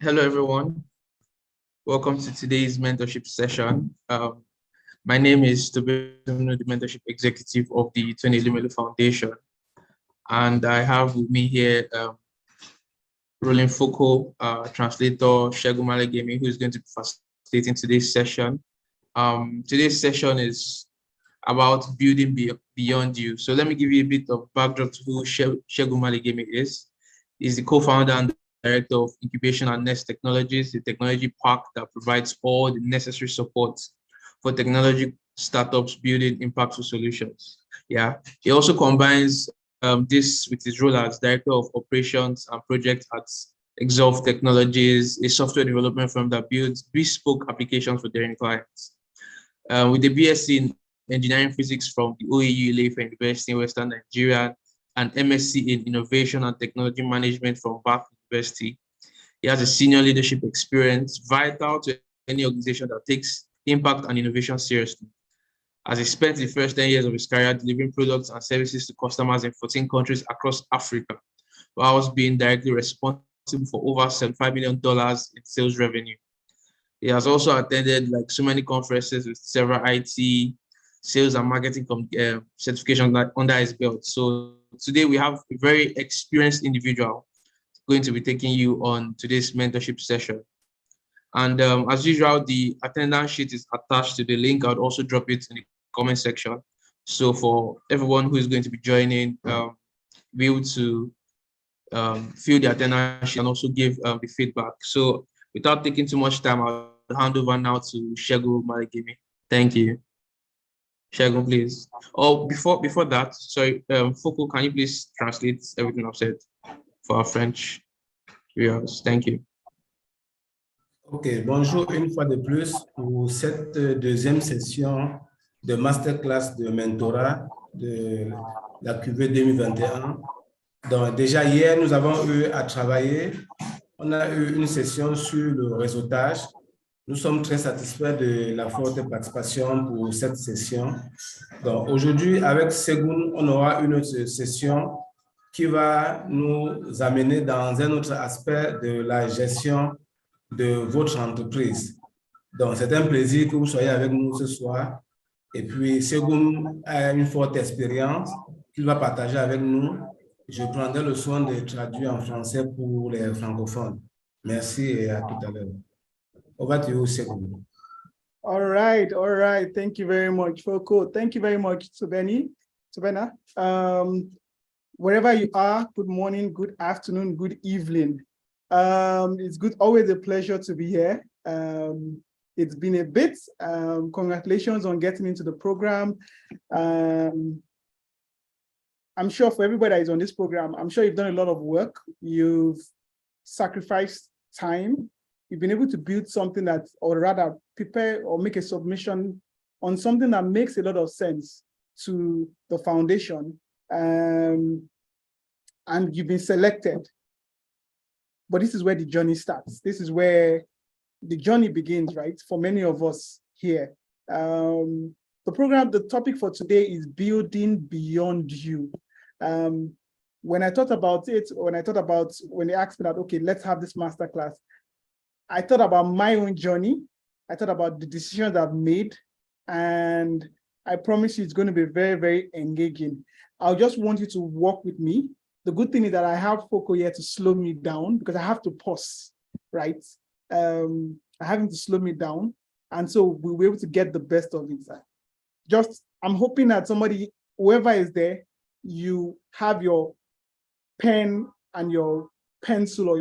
Hello, everyone. Welcome to today's mentorship session. My name is Toby, the mentorship executive of the Tony Lumelu Foundation. And I have with me here Roland Foucault, translator, Segun Malegemi, who is going to be facilitating today's session. Today's session is about building beyond you. So let me give you a bit of backdrop to who Segun Malegemi is. He's the co-founder and director of Incubation and Nest Technologies, the technology park that provides all the necessary support for technology startups building impactful solutions. Yeah, he also combines this with his role as director of operations and projects at Exolve Technologies, a software development firm that builds bespoke applications for their clients. With the BSc in engineering physics from the OAU Ileife University in Western Nigeria, and MSc in Innovation and Technology Management from Bath University. He has a senior leadership experience vital to any organization that takes impact and innovation seriously. As he spent the first 10 years of his career delivering products and services to customers in 14 countries across Africa, whilst being directly responsible for over $75 million in sales revenue. He has also attended like so many conferences with several IT, sales and marketing certifications under his belt. So today we have a very experienced individual going to be taking you on today's mentorship session. And as usual, the attendance sheet is attached to the link. I'll also drop it in the comment section. So for everyone who is going to be joining, be able to fill the attendance sheet and also give the feedback. So without taking too much time, I'll hand over now to Segun Malegemi. Thank you. Segun, please. Oh, before that, sorry, Foucault, can you please translate everything I've said for our French viewers? Thank you. Ok, bonjour une fois de plus pour cette deuxième session de Masterclass de mentorat de la QV 2021. Donc déjà hier, nous avons eu à travailler. On a eu une session sur le réseautage. Nous sommes très satisfaits de la forte participation pour cette session. Donc aujourd'hui, avec Segun, on aura une autre session qui va nous amener dans un autre aspect de la gestion de votre entreprise. Donc c'est un plaisir que vous soyez avec nous ce soir. Et puis Segun a une forte expérience qu'il va partager avec nous. Je prendrai le soin de traduire en français pour les francophones. Merci et à tout à l'heure. Over to you, Segun. All right. Thank you very much, Foucault. Thank you very much, Subena. Wherever you are, good morning, good afternoon, good evening. It's always a pleasure to be here. It's been a bit. Congratulations on getting into the program. I'm sure for everybody that is on this program, I'm sure you've done a lot of work. You've sacrificed time. You've been able to build something that, or rather prepare or make a submission on something that makes a lot of sense to the foundation. And you've been selected. But this is where the journey starts. This is where the journey begins, right? For many of us here. The topic for today is building beyond you. When I thought about it, when they asked me that, okay, let's have this masterclass, I thought about my own journey. I thought about the decisions I've made, and I promise you it's going to be very, very engaging. I just want you to walk with me. The good thing is that I have Foucault here to slow me down because I have to pause, right? I have him to slow me down, and so we'll be able to get the best of it. I'm hoping that somebody, whoever is there, you have your pen and your pencil or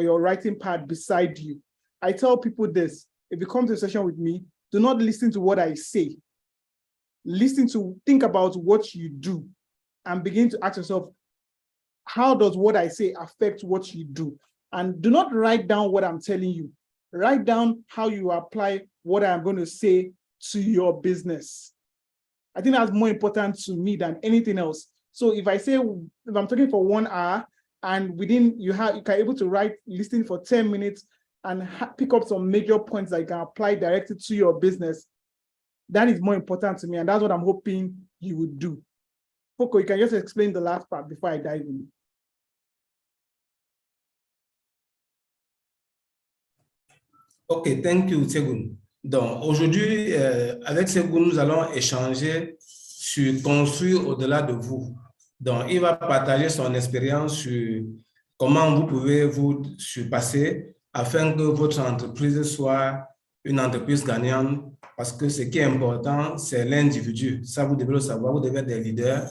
your writing pad beside you. I tell people this: if you come to a session with me, do not listen to what I say. Think about what you do and begin to ask yourself, how does what I say affect what you do? And do not write down what I'm telling you. Write down how you apply what I'm going to say to your business. I think that's more important to me than anything else. So if I'm talking for 1 hour and within you're able to listen for 10 minutes and pick up some major points that you can apply directly to your business, that is more important to me. And that's what I'm hoping you would do. Foucault, you can just explain the last part before I dive in. OK, thank you, Segun. Donc, aujourd'hui, avec Segun, nous allons échanger sur construire au-delà de vous. Donc, il va partager son expérience sur comment vous pouvez vous surpasser afin que votre entreprise soit une entreprise gagnante. Parce que ce qui est important, c'est l'individu. Ça, vous devez le savoir, vous devez être des leaders.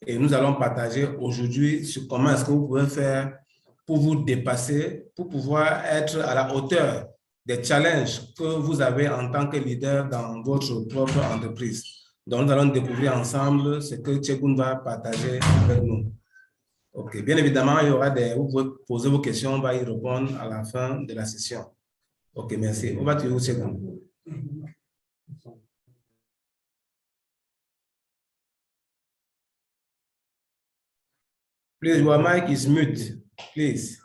Et nous allons partager aujourd'hui sur comment est-ce que vous pouvez faire pour vous dépasser, pour pouvoir être à la hauteur des challenges que vous avez en tant que leader dans votre propre entreprise. Donc, nous allons découvrir ensemble ce que Tchegoun va partager avec nous. OK. Bien évidemment, il y aura vous pouvez poser vos questions, on va y répondre à la fin de la session. OK, merci. Over to you, Tchegoun. Please, your mic is mute, please.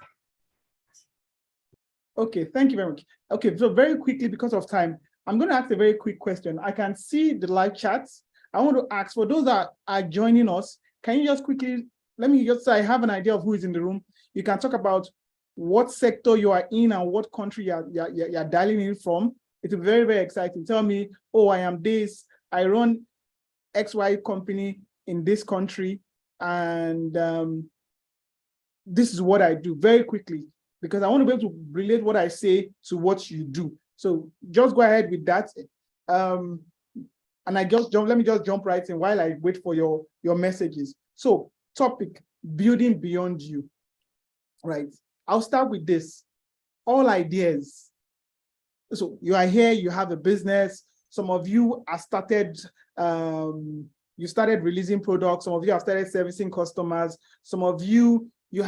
Okay, thank you very much. Okay, so very quickly, because of time, I'm going to ask a very quick question. I can see the live chats. I want to ask for those that are joining us, can you just quickly, let me just say I have an idea of who is in the room. You can talk about what sector you are in and what country you're dialing in from. It's very, very exciting. Tell me, oh, I am this, I run XY company in this country, and this is what I do, very quickly, because I want to be able to relate what I say to what you do. So just go ahead with that. And let me just jump right in while I wait for your messages. So topic, building beyond you, right? I'll start with this, all ideas. So you are here, you have a business. Some of you are started, you started releasing products. Some of you have started servicing customers. Some of you, you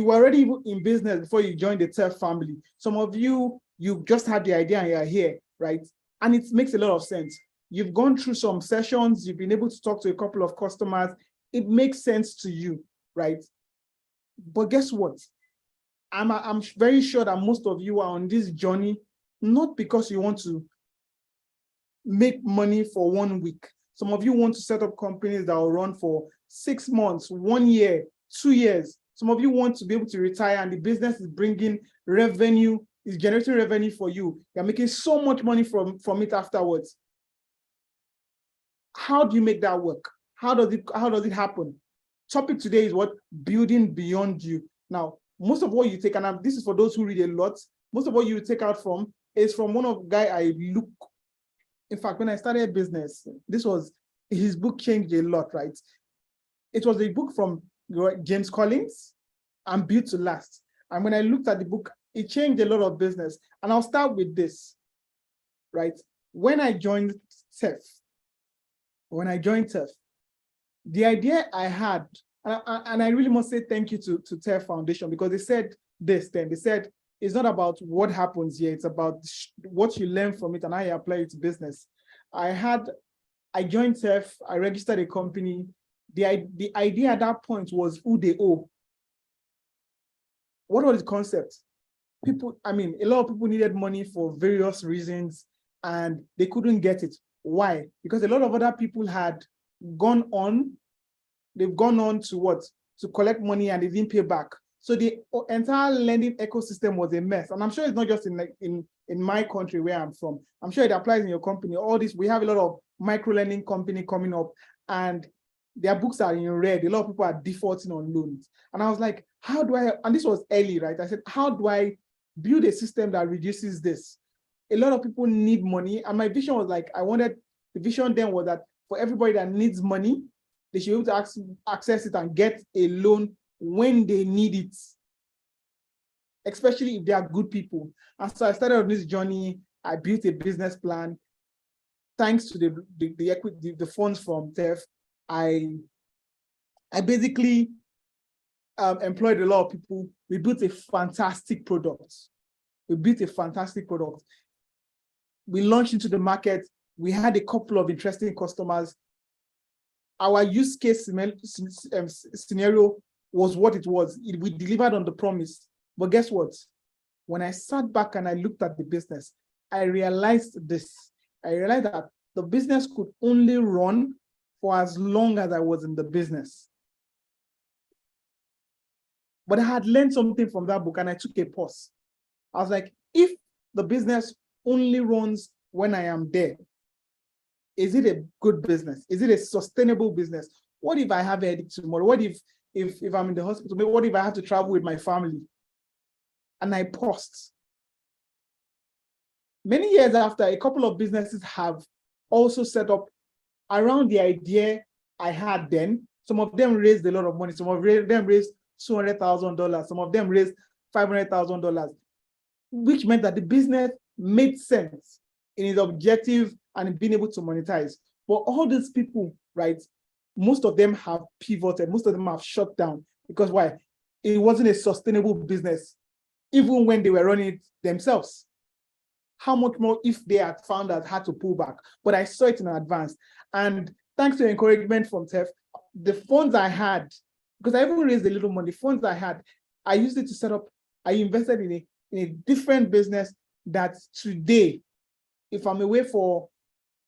were already in business before you joined the TEF family. Some of you, you just had the idea and you're here, right? And it makes a lot of sense. You've gone through some sessions, you've been able to talk to a couple of customers. It makes sense to you, right? But guess what? I'm very sure that most of you are on this journey, not because you want to make money for 1 week. Some of you want to set up companies that will run for 6 months, 1 year, 2 years. Some of you want to be able to retire and the business is bringing revenue, is generating revenue for you. You're making so much money from it afterwards. How do you make that work? How does it happen? Topic today is what? Building beyond you. Now, most of what you take, and this is for those who read a lot, most of what you take out from is from one of the guy I look. In fact, when I started a business, his book changed a lot, right? It was a book from James Collins, and Built to Last. And when I looked at the book, it changed a lot of business. And I'll start with this, right? When I joined TEF, the idea I had, and I really must say thank you to TEF Foundation, because they said this then. They said, it's not about what happens here, it's about what you learn from it and how you apply it to business. I joined TEF, I registered a company. The idea at that point was who they owe. What was the concept? A lot of people needed money for various reasons and they couldn't get it. Why? Because a lot of other people had gone on to what? To collect money and they didn't pay back. So the entire lending ecosystem was a mess. And I'm sure it's not just in my country where I'm from. I'm sure it applies in your company. All this, we have a lot of micro lending company coming up and their books are in red. A lot of people are defaulting on loans. And I was like, how do I, and this was early, right? I said, how do I build a system that reduces this? A lot of people need money. And my vision was like, the vision then was that for everybody that needs money, they should be able to access it and get a loan when they need it, especially if they are good people. And so I started on this journey. I built a business plan. Thanks to the equity, the funds from TEF, I basically employed a lot of people. We built a fantastic product. We launched into the market. We had a couple of interesting customers. Our use case scenario was what it was. We delivered on the promise. But guess what? When I sat back and I looked at the business, I realized this. I realized that the business could only run for as long as I was in the business. But I had learned something from that book and I took a pause. I was like, if the business only runs when I am there, is it a good business? Is it a sustainable business? What if I have a headache tomorrow? What if I'm in the hospital? What if I have to travel with my family? And I paused. Many years after, a couple of businesses have also set up around the idea I had then. Some of them raised a lot of money. Some of them raised $200,000. Some of them raised $500,000, which meant that the business made sense in its objective and in being able to monetize. But all these people, right, most of them have pivoted. Most of them have shut down because why? It wasn't a sustainable business, even when they were running it themselves. How much more if they had found out how to pull back? But I saw it in advance. And thanks to encouragement from TEF, the funds I had, because I even raised a little money, the funds I had, I used it to set up, I invested in a different business that today, if I'm away for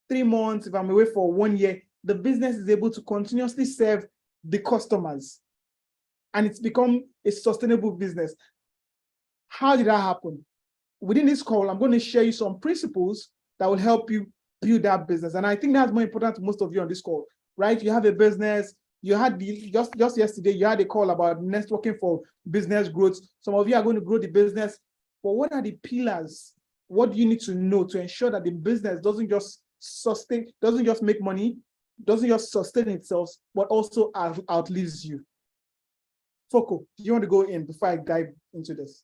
3 months, if I'm away for 1 year, the business is able to continuously serve the customers. And it's become a sustainable business. How did that happen? Within this call, I'm going to share you some principles that will help you build that business. And I think that's more important to most of you on this call, right? You have a business, you had just yesterday, you had a call about networking for business growth. Some of you are going to grow the business, but what are the pillars? What do you need to know to ensure that the business doesn't just sustain, doesn't just make money, doesn't just sustain itself, but also outlives you? Foko, do you want to go in before I dive into this?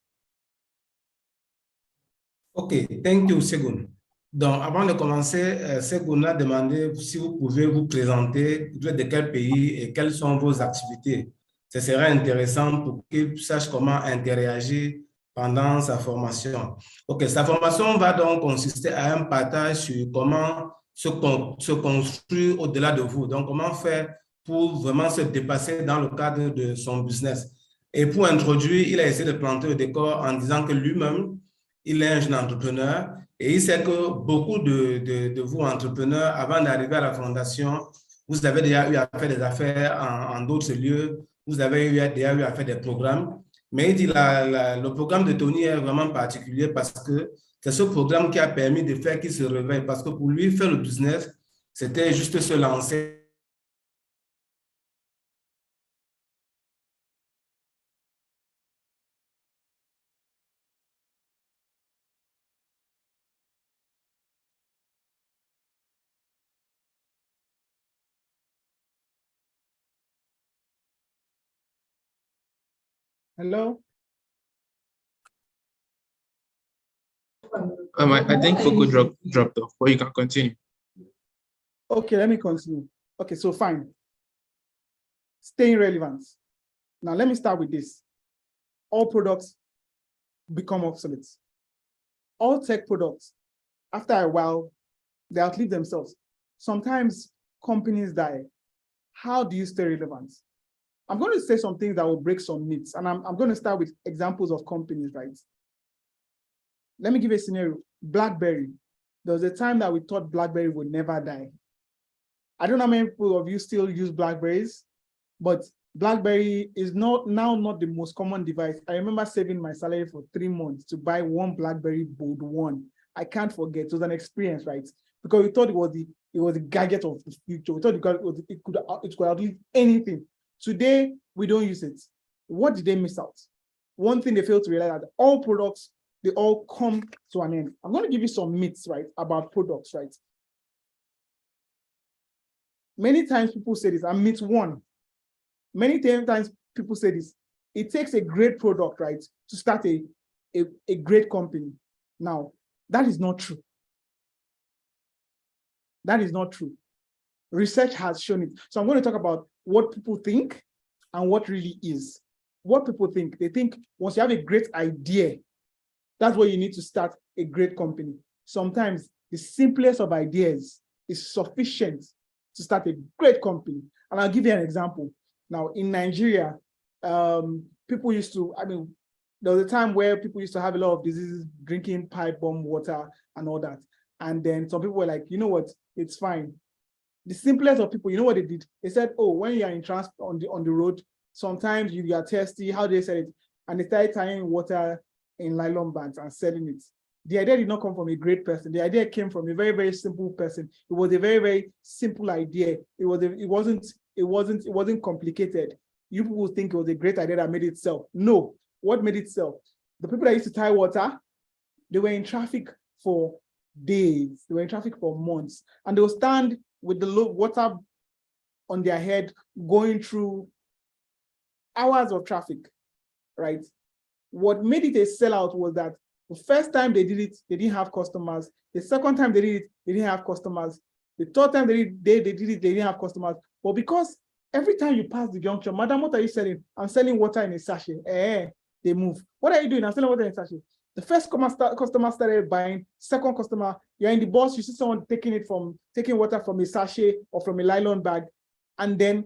OK, thank you, Segun. Donc, avant de commencer, Segun a demandé si vous pouvez vous présenter, vous êtes de quel pays et quelles sont vos activités. Ce serait intéressant pour qu'il sache comment interagir pendant sa formation. OK, sa formation va donc consister à un partage sur comment se construire au-delà de vous. Donc, comment faire pour vraiment se dépasser dans le cadre de son business. Et pour introduire, il a essayé de planter le décor en disant que lui-même, il est un jeune entrepreneur et il sait que beaucoup de vous, entrepreneurs, avant d'arriver à la fondation, vous avez déjà eu à faire des affaires en d'autres lieux, vous avez déjà eu à faire des programmes. Mais il dit le programme de Tony est vraiment particulier parce que c'est ce programme qui a permis de faire qu'il se réveille. Parce que pour lui, faire le business, c'était juste se lancer. Hello? I think Foko dropped off, but you can continue. Okay, let me continue. Okay, so fine. Staying relevant. Now, let me start with this. All products become obsolete. All tech products, after a while, they outlive themselves. Sometimes companies die. How do you stay relevant? I'm going to say some things that will break some myths, and I'm going to start with examples of companies, right? Let me give you a scenario. BlackBerry. There was a time that we thought BlackBerry would never die. I don't know how many people of you still use BlackBerries, but BlackBerry is not the most common device. I remember saving my salary for 3 months to buy one BlackBerry Bold 1. I can't forget. It was an experience, right? Because we thought it was the gadget of the future. We thought it could outlive anything. Today, we don't use it. What did they miss out? One thing they failed to realize that all products, they all come to an end. I'm going to give you some myths, right, about products, right? Many times people say this, and myth one. Many times people say this. It takes a great product, right, to start a great company. Now, that is not true. That is not true. Research has shown it. So I'm going to talk about what people think and what really is. What people think. They think once you have a great idea, that's where you need to start a great company. Sometimes the simplest of ideas is sufficient to start a great company. And I'll give you an example. Now, in Nigeria, people used to, there was a time where people used to have a lot of diseases, drinking pipe bomb water and all that. And then some people were like, you know what, it's fine. The simplest of people, you know what they did? They said, oh, when you are in transport on the road, sometimes you are thirsty. How do they say it? And they started tying water in nylon bags and selling it. The idea did not come from a great person. The idea came from a very, very simple person. It was a very, very simple idea. It wasn't complicated. You people think it was a great idea that made it sell. No, what made it sell? The people that used to tie water, they were in traffic for days. They were in traffic for months. And they will stand with the low water on their head, going through hours of traffic, right? What made it a sellout was that the first time they did it, they didn't have customers. The second time they did it, they didn't have customers. The third time they did it, they didn't have customers. But because every time you pass the junction, madam, what are you selling? I'm selling water in a sachet. They move. What are you doing? I'm selling water in a sachet. The first customer started buying. Second customer, you're in the bus, you see someone taking water from a sachet or from a nylon bag, and then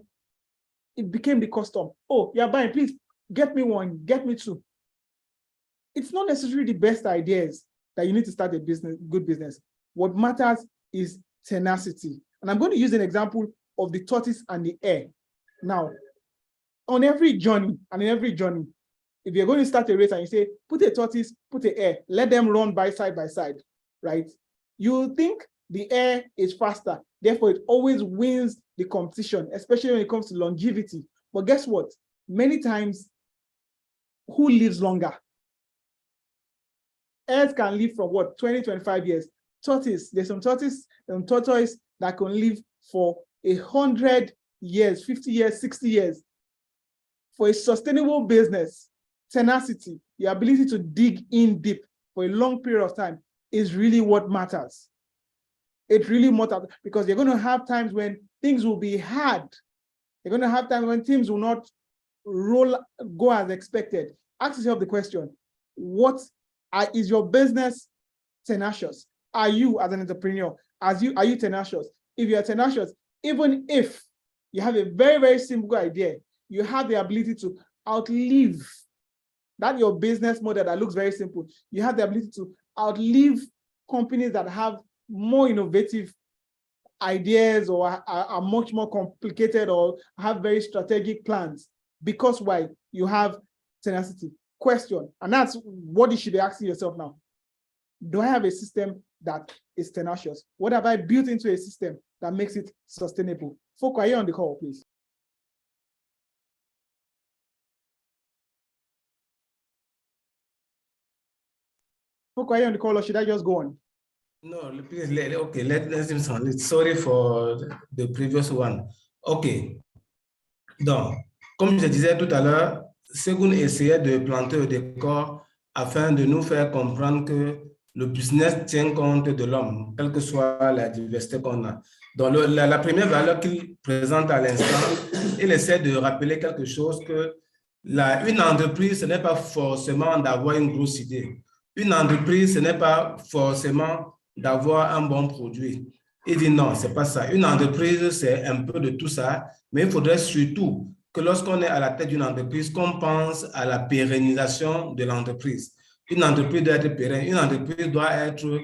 it became the custom. Oh, you're buying, please get me one, get me two. It's not necessarily the best ideas that you need to start a business, good business. What matters is tenacity. And I'm going to use an example of the tortoise and the hare. Now, on every journey, if you're going to start a race and you say, put a tortoise, put a hare, let them run by side, right? You think the hare is faster, therefore it always wins the competition, especially when it comes to longevity. But guess what? Many times, who lives longer? Hares can live from what, 20, 25 years. Tortoise, there's some tortoise that can live for 100 years, 50 years, 60 years. For a sustainable business, tenacity, the ability to dig in deep for a long period of time is really what matters. It really matters because you're going to have times when things will be hard. You're going to have times when things will not go as expected. Ask yourself the question, is your business tenacious? Are you, as an entrepreneur, are you tenacious? If you are tenacious, even if you have a very, very simple idea, you have the ability to outlive that your business model that looks very simple. You have the ability to outlive companies that have more innovative ideas or are much more complicated or have very strategic plans. Because why? You have tenacity. Question, and that's what you should be asking yourself now. Do I have a system that is tenacious? What have I built into a system that makes it sustainable? Folk, are you on the call, please? Folk, are you on the call, or should I just go on? No, please, okay, let's him sound. Sorry for the previous one. Okay. Donc, comme je disais tout à l'heure, Segun essayait de planter au décor afin de nous faire comprendre que le business tient compte de l'homme, quelle que soit la diversité qu'on a. Donc, la première valeur qu'il présente à l'instant, il essaie de rappeler quelque chose que une entreprise, ce n'est pas forcément d'avoir une grosse idée. Une entreprise, ce n'est pas forcément d'avoir un bon produit. Il dit non, ce n'est pas ça. Une entreprise, c'est un peu de tout ça, mais il faudrait surtout que lorsqu'on est à la tête d'une entreprise, qu'on pense à la pérennisation de l'entreprise. Une entreprise doit être pérenne, une entreprise doit être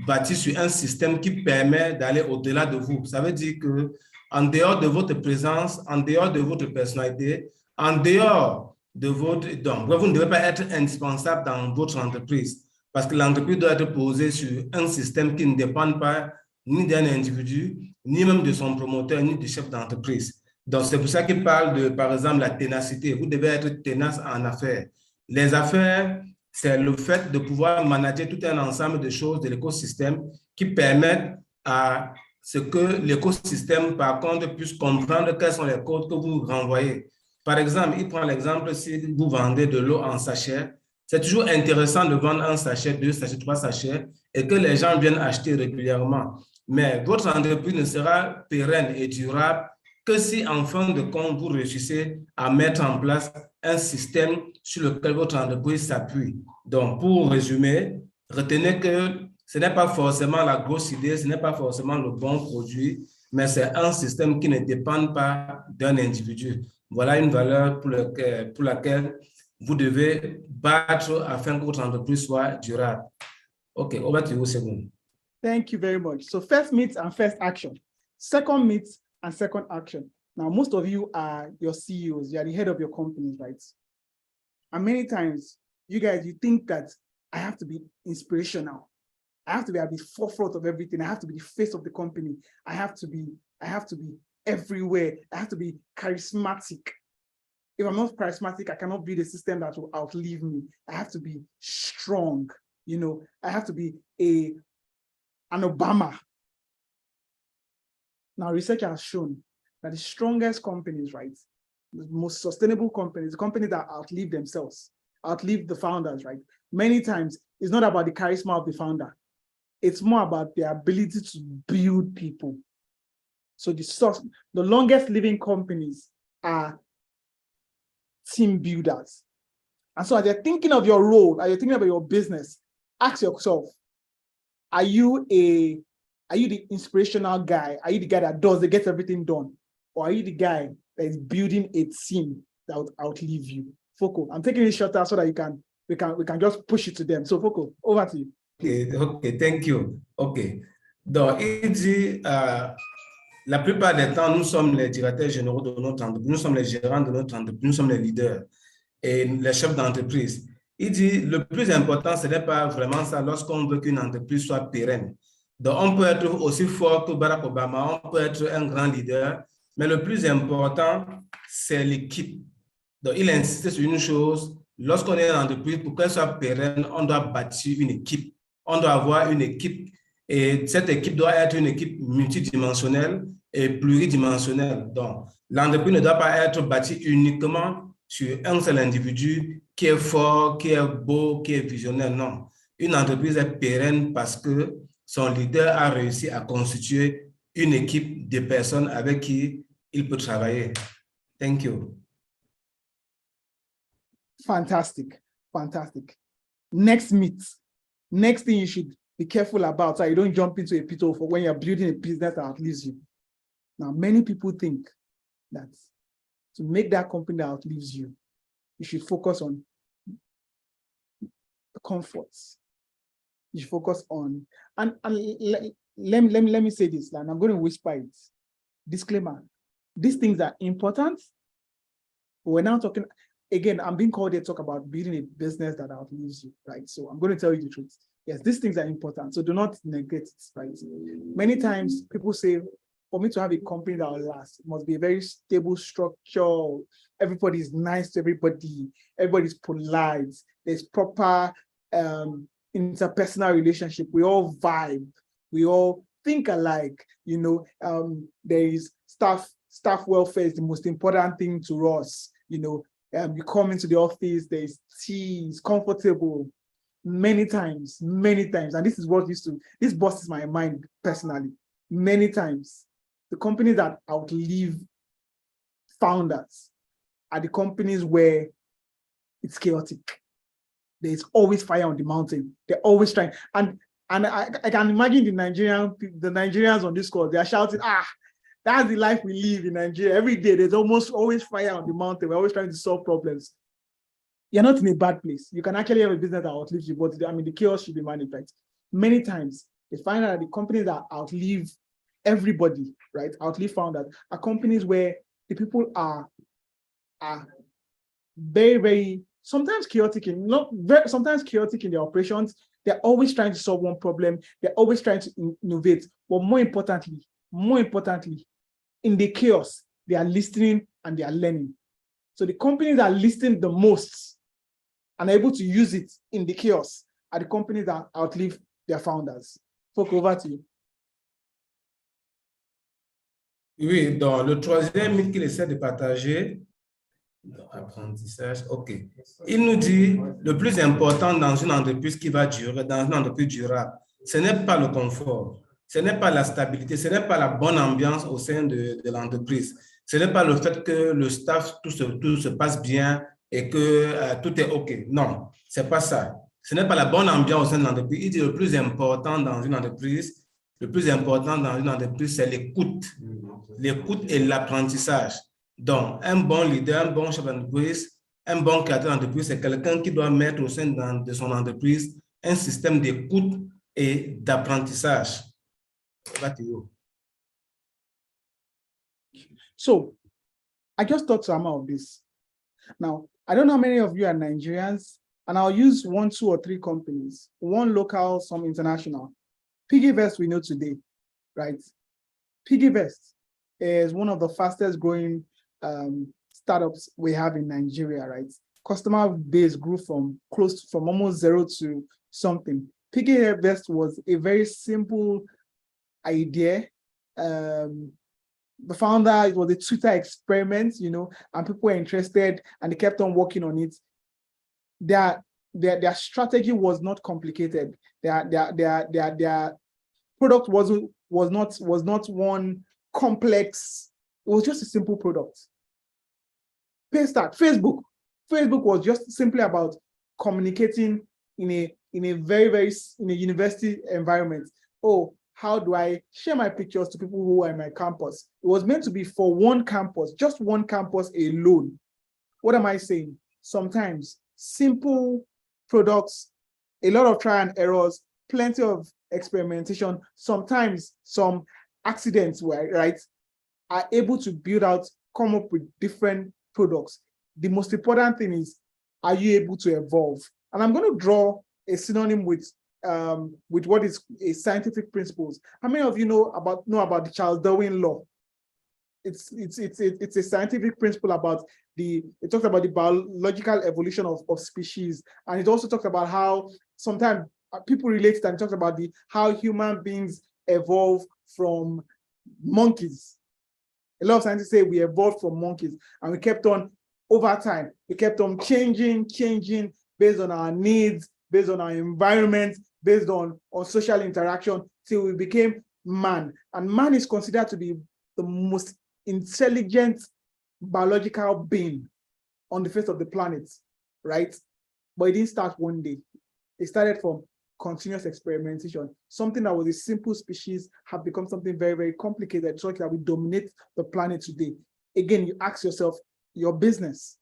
bâtie sur un système qui permet d'aller au-delà de vous. Ça veut dire que en dehors de votre présence, en dehors de votre personnalité, en dehors de votre... Donc, vous ne devez pas être indispensable dans votre entreprise parce que l'entreprise doit être posée sur un système qui ne dépend pas ni d'un individu, ni même de son promoteur, ni du chef d'entreprise. Donc, c'est pour ça qu'il parle de, par exemple, la ténacité. Vous devez être tenace en affaires. Les affaires, c'est le fait de pouvoir manager tout un ensemble de choses de l'écosystème qui permettent à ce que l'écosystème, par contre, puisse comprendre quels sont les codes que vous renvoyez. Par exemple, il prend l'exemple, si vous vendez de l'eau en sachet, c'est toujours intéressant de vendre un sachet, 2 sachets, 3 sachets et que les gens viennent acheter régulièrement. Mais votre entreprise ne sera pérenne et durable que si, en fin de compte, vous réussissez à mettre en place un système sur lequel votre entreprise s'appuie. Donc, pour résumer, retenez que ce n'est pas forcément la grosse idée, ce n'est pas forcément le bon produit, mais c'est un système qui ne dépend pas d'un individu. Voilà une valeur pour laquelle vous devez battre afin que votre entreprise soit durable. OK, over to you, Segun. Thank you very much. So first myth and first action. Second myth and second action. Now, most of you are your CEOs. You are the head of your companies, right? And many times, you guys, you think that I have to be inspirational. I have to be at the forefront of everything. I have to be the face of the company. I have to be everywhere. I have to be charismatic. If I'm not charismatic, I cannot build a system that will outlive me. I have to be strong. I have to be an Obama. Now, research has shown that the strongest companies, right, the most sustainable companies, the companies that outlive themselves, outlive the founders, right? Many times, it's not about the charisma of the founder. It's more about their ability to build people. So the longest living companies are team builders. And so as you're thinking of your role, as you're thinking about your business, ask yourself, are you the inspirational guy? Are you the guy that gets everything done? Or are you the guy that is building a team that would outlive you? Foco, I'm taking it shorter so that we can just push it to them. So Foco, over to you. Okay, thank you. Okay. Donc, il dit, la plupart des temps, nous sommes les directeurs généraux de notre entreprise, nous sommes les gérants de notre entreprise, nous sommes les leaders et les chefs d'entreprise. Il dit, le plus important, ce n'est pas vraiment ça lorsqu'on veut qu'une entreprise soit pérenne. Donc, on peut être aussi fort que Barack Obama, on peut être un grand leader, mais le plus important, c'est l'équipe. Donc, il insiste sur une chose, lorsqu'on est une entreprise, pour qu'elle soit pérenne, on doit bâtir une équipe. On doit avoir une équipe et cette équipe doit être une équipe multidimensionnelle et pluridimensionnelle. Donc, l'entreprise ne doit pas être bâtie uniquement sur un seul individu qui est fort, qui est beau, qui est visionnaire. Non. Une entreprise est pérenne parce que son leader a réussi à constituer une équipe de personnes avec qui il peut travailler. Thank you. Fantastic. Fantastic. Next myth. Next thing you should be careful about so you don't jump into a pitfall when you're building a business that outlives you. Now, many people think that to make that company that outlives you, you should focus on the comforts. You should focus on, and let me say this, and I'm going to whisper it. Disclaimer, these things are important, but we're now talking, again, I'm being called here to talk about building a business that outlives you, right? So I'm going to tell you the truth. Yes, these things are important, so do not neglect it, right? Many times people say, for me to have a company that will last, it must be a very stable structure. Everybody is nice to everybody. Everybody's polite. There's proper interpersonal relationship. We all vibe. We all think alike. There is staff welfare is the most important thing to us. You come into the office, there's tea, it's comfortable. Many times, and this bosses my mind personally. Many times, the companies that outlive founders are the companies where it's chaotic. There's always fire on the mountain. They're always trying. And I can imagine the Nigerians on this call, they are shouting, that's the life we live in Nigeria. Every day, there's almost always fire on the mountain. We're always trying to solve problems. You're not in a bad place. You can actually have a business that outlives you, but the chaos should be managed, right? Many times, they find out that the companies that outlive everybody, right, outlive founders, are companies where the people are very, very, sometimes chaotic in their operations. They're always trying to solve one problem. They're always trying to innovate. But more importantly, in the chaos, they are listening and they are learning. So the companies that are listening the most and are able to use it in the chaos are the companies that outlive their founders. Folk, over to you. Oui, donc le troisième mythe qu'il essaie de partager, apprentissage, ok. Il nous dit, le plus important dans une entreprise qui va durer, dans une entreprise durable, ce n'est pas le confort, ce n'est pas la stabilité, ce n'est pas la bonne ambiance au sein de l'entreprise, ce n'est pas le fait que le staff, tout se passe bien et que tout est ok. Non, c'est pas ça. Ce n'est pas la bonne ambiance au sein de l'entreprise. Il dit le plus important dans une entreprise, c'est l'écoute. L'écoute et l'apprentissage. Donc, un bon leader, un bon chef d'entreprise, un bon créateur d'entreprise, c'est quelqu'un qui doit mettre au sein de son entreprise un système d'écoute et d'apprentissage. So, I just thought some of this. Now, I don't know how many of you are Nigerians And I'll use 1, 2, or 3 companies, one local, some international. PiggyVest we know today, right? PiggyVest is one of the fastest growing startups we have in Nigeria, right? Customer base grew from almost 0 to something. PiggyVest was a very simple idea. The founder, it was a Twitter experiment, and people were interested and they kept on working on it. Their strategy was not complicated. Their product was not one complex. It was just a simple product. Facebook was just simply about communicating in a university environment. Oh, how do I share my pictures to people who are in my campus? It was meant to be for one campus, just one campus alone. What am I saying? Sometimes simple products, a lot of trial and errors, plenty of experimentation, sometimes some accidents, right, are able to come up with different products. The most important thing is, are you able to evolve? And I'm going to draw a synonym with what is a scientific principles. How many of you know about the Charles Darwin law? It's a scientific principle it talks about the biological evolution of species, and it also talks about how sometimes people relate it and talks about how human beings evolve from monkeys. A lot of scientists say we evolved from monkeys, and we kept on over time. We kept on changing based on our needs, based on our environment, based on social interaction, till we became man. And man is considered to be the most intelligent biological being on the face of the planet, right? But it didn't start one day. It started from continuous experimentation. Something that was a simple species have become something very, very complicated, so that we dominate the planet today. Again, you ask yourself, your business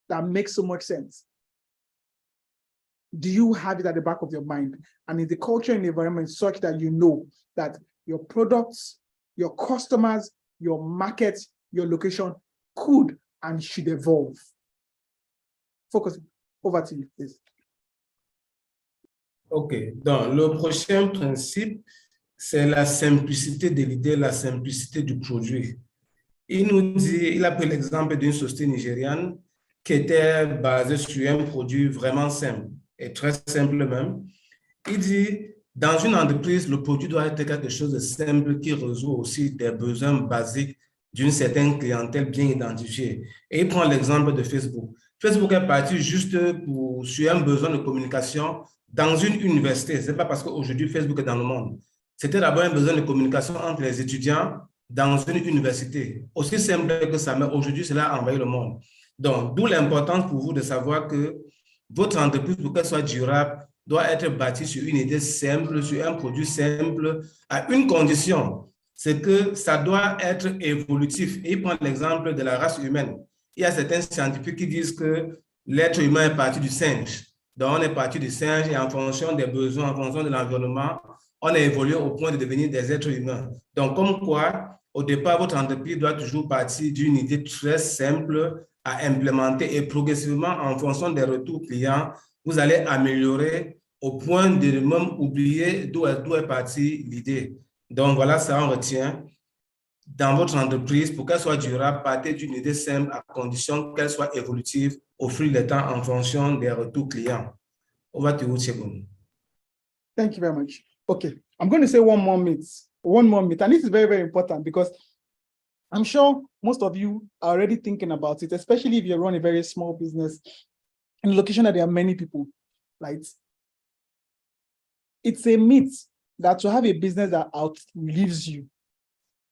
that makes so much sense, do you have it at the back of your mind? And is the culture and the environment such that you know that your products, your customers, your market, your location could and should evolve? Focus. Over to you, please. OK. Donc, le prochain principe, c'est la simplicité de l'idée, la simplicité du produit. Il a pris l'exemple d'une société nigériane qui était basée sur un produit vraiment simple, et très simple même. Il dit, dans une entreprise, le produit doit être quelque chose de simple qui résout aussi des besoins basiques d'une certaine clientèle bien identifiée. Et il prend l'exemple de Facebook. Facebook est parti juste sur un besoin de communication dans une université. Ce n'est pas parce qu'aujourd'hui Facebook est dans le monde. C'était d'abord un besoin de communication entre les étudiants dans une université. Aussi simple que ça, mais aujourd'hui, cela a envahi le monde. Donc, d'où l'importance pour vous de savoir que votre entreprise, pour qu'elle soit durable, doit être bâtie sur une idée simple, sur un produit simple, à une condition, c'est que ça doit être évolutif. Et il prend l'exemple de la race humaine. Il y a certains scientifiques qui disent que l'être humain est parti du singe. Donc, on est parti du singe et en fonction des besoins, en fonction de l'environnement, on a évolué au point de devenir des êtres humains. Donc, comme quoi, au départ, votre entreprise doit toujours partir d'une idée très simple à implémenter et progressivement, en fonction des retours clients, vous allez améliorer au point de même oublier d'où est partie l'idée. Donc, voilà, ça on retient. Dans votre entreprise, pour qu'elle soit durable, partez d'une idée simple à condition qu'elle soit évolutive au fil du temps en fonction des retours clients. Over to you, Chebun. Thank you very much. Okay, I'm going to say one more myth, and this is very, very important because I'm sure most of you are already thinking about it, especially if you run a very small business in a location that there are many people, right? It's a myth that to have a business that outlives you,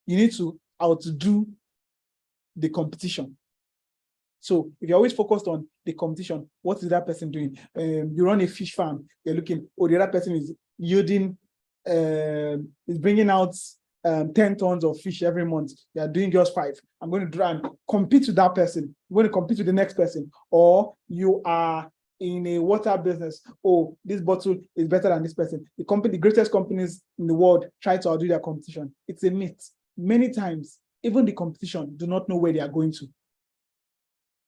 you need to outdo the competition. So if you're always focused on the competition, what is that person doing? You run a fish farm, you're looking, oh, the other person is yielding, is bringing out 10 tons of fish every month. You're doing just 5. I'm going to try and compete with that person. You're going to compete with the next person. Or you are in a water business. Oh, this bottle is better than this person. The greatest companies in the world try to outdo their competition. It's a myth. Many times, even the competition do not know where they are going to.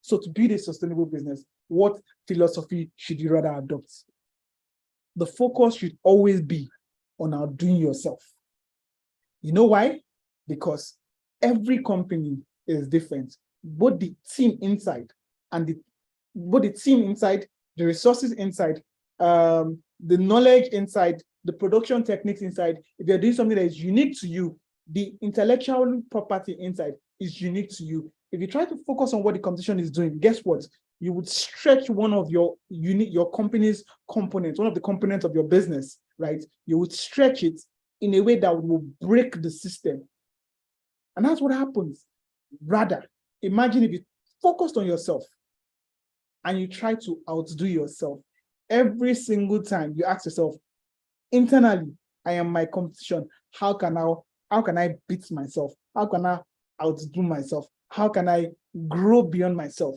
So to build a sustainable business, what philosophy should you rather adopt? The focus should always be on outdoing yourself. You know why? Because every company is different. Both the team inside and the resources inside, the knowledge inside, the production techniques inside. If you're doing something that is unique to you, the intellectual property inside is unique to you. If you try to focus on what the competition is doing, guess what? You would stretch one of your company's components, one of the components of your business, right? You would stretch it in a way that will break the system. And that's what happens. Rather, imagine if you focused on yourself and you try to outdo yourself. Every single time you ask yourself, internally, I am my competition. How can I beat myself? How can I outdo myself? How can I grow beyond myself?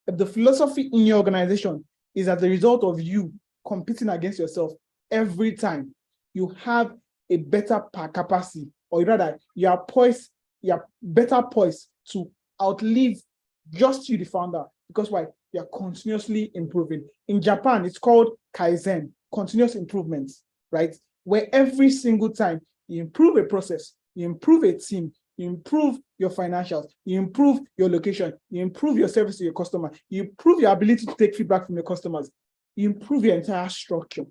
If the philosophy in your organization is as a result of you competing against yourself every time, you have a better capacity, or rather, you are better poised to outlive just you, the founder. Because why? You are continuously improving. In Japan, it's called Kaizen, continuous improvements, right? Where every single time you improve a process, you improve a team, you improve your financials, you improve your location, you improve your service to your customer, you improve your ability to take feedback from your customers, you improve your entire structure.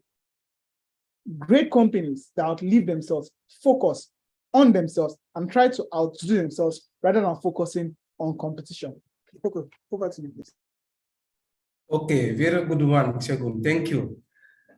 Great companies that outlive themselves focus on themselves and try to outdo themselves rather than focusing on competition. Okay, over to you, please. Okay, very good one, Chegun. Thank you.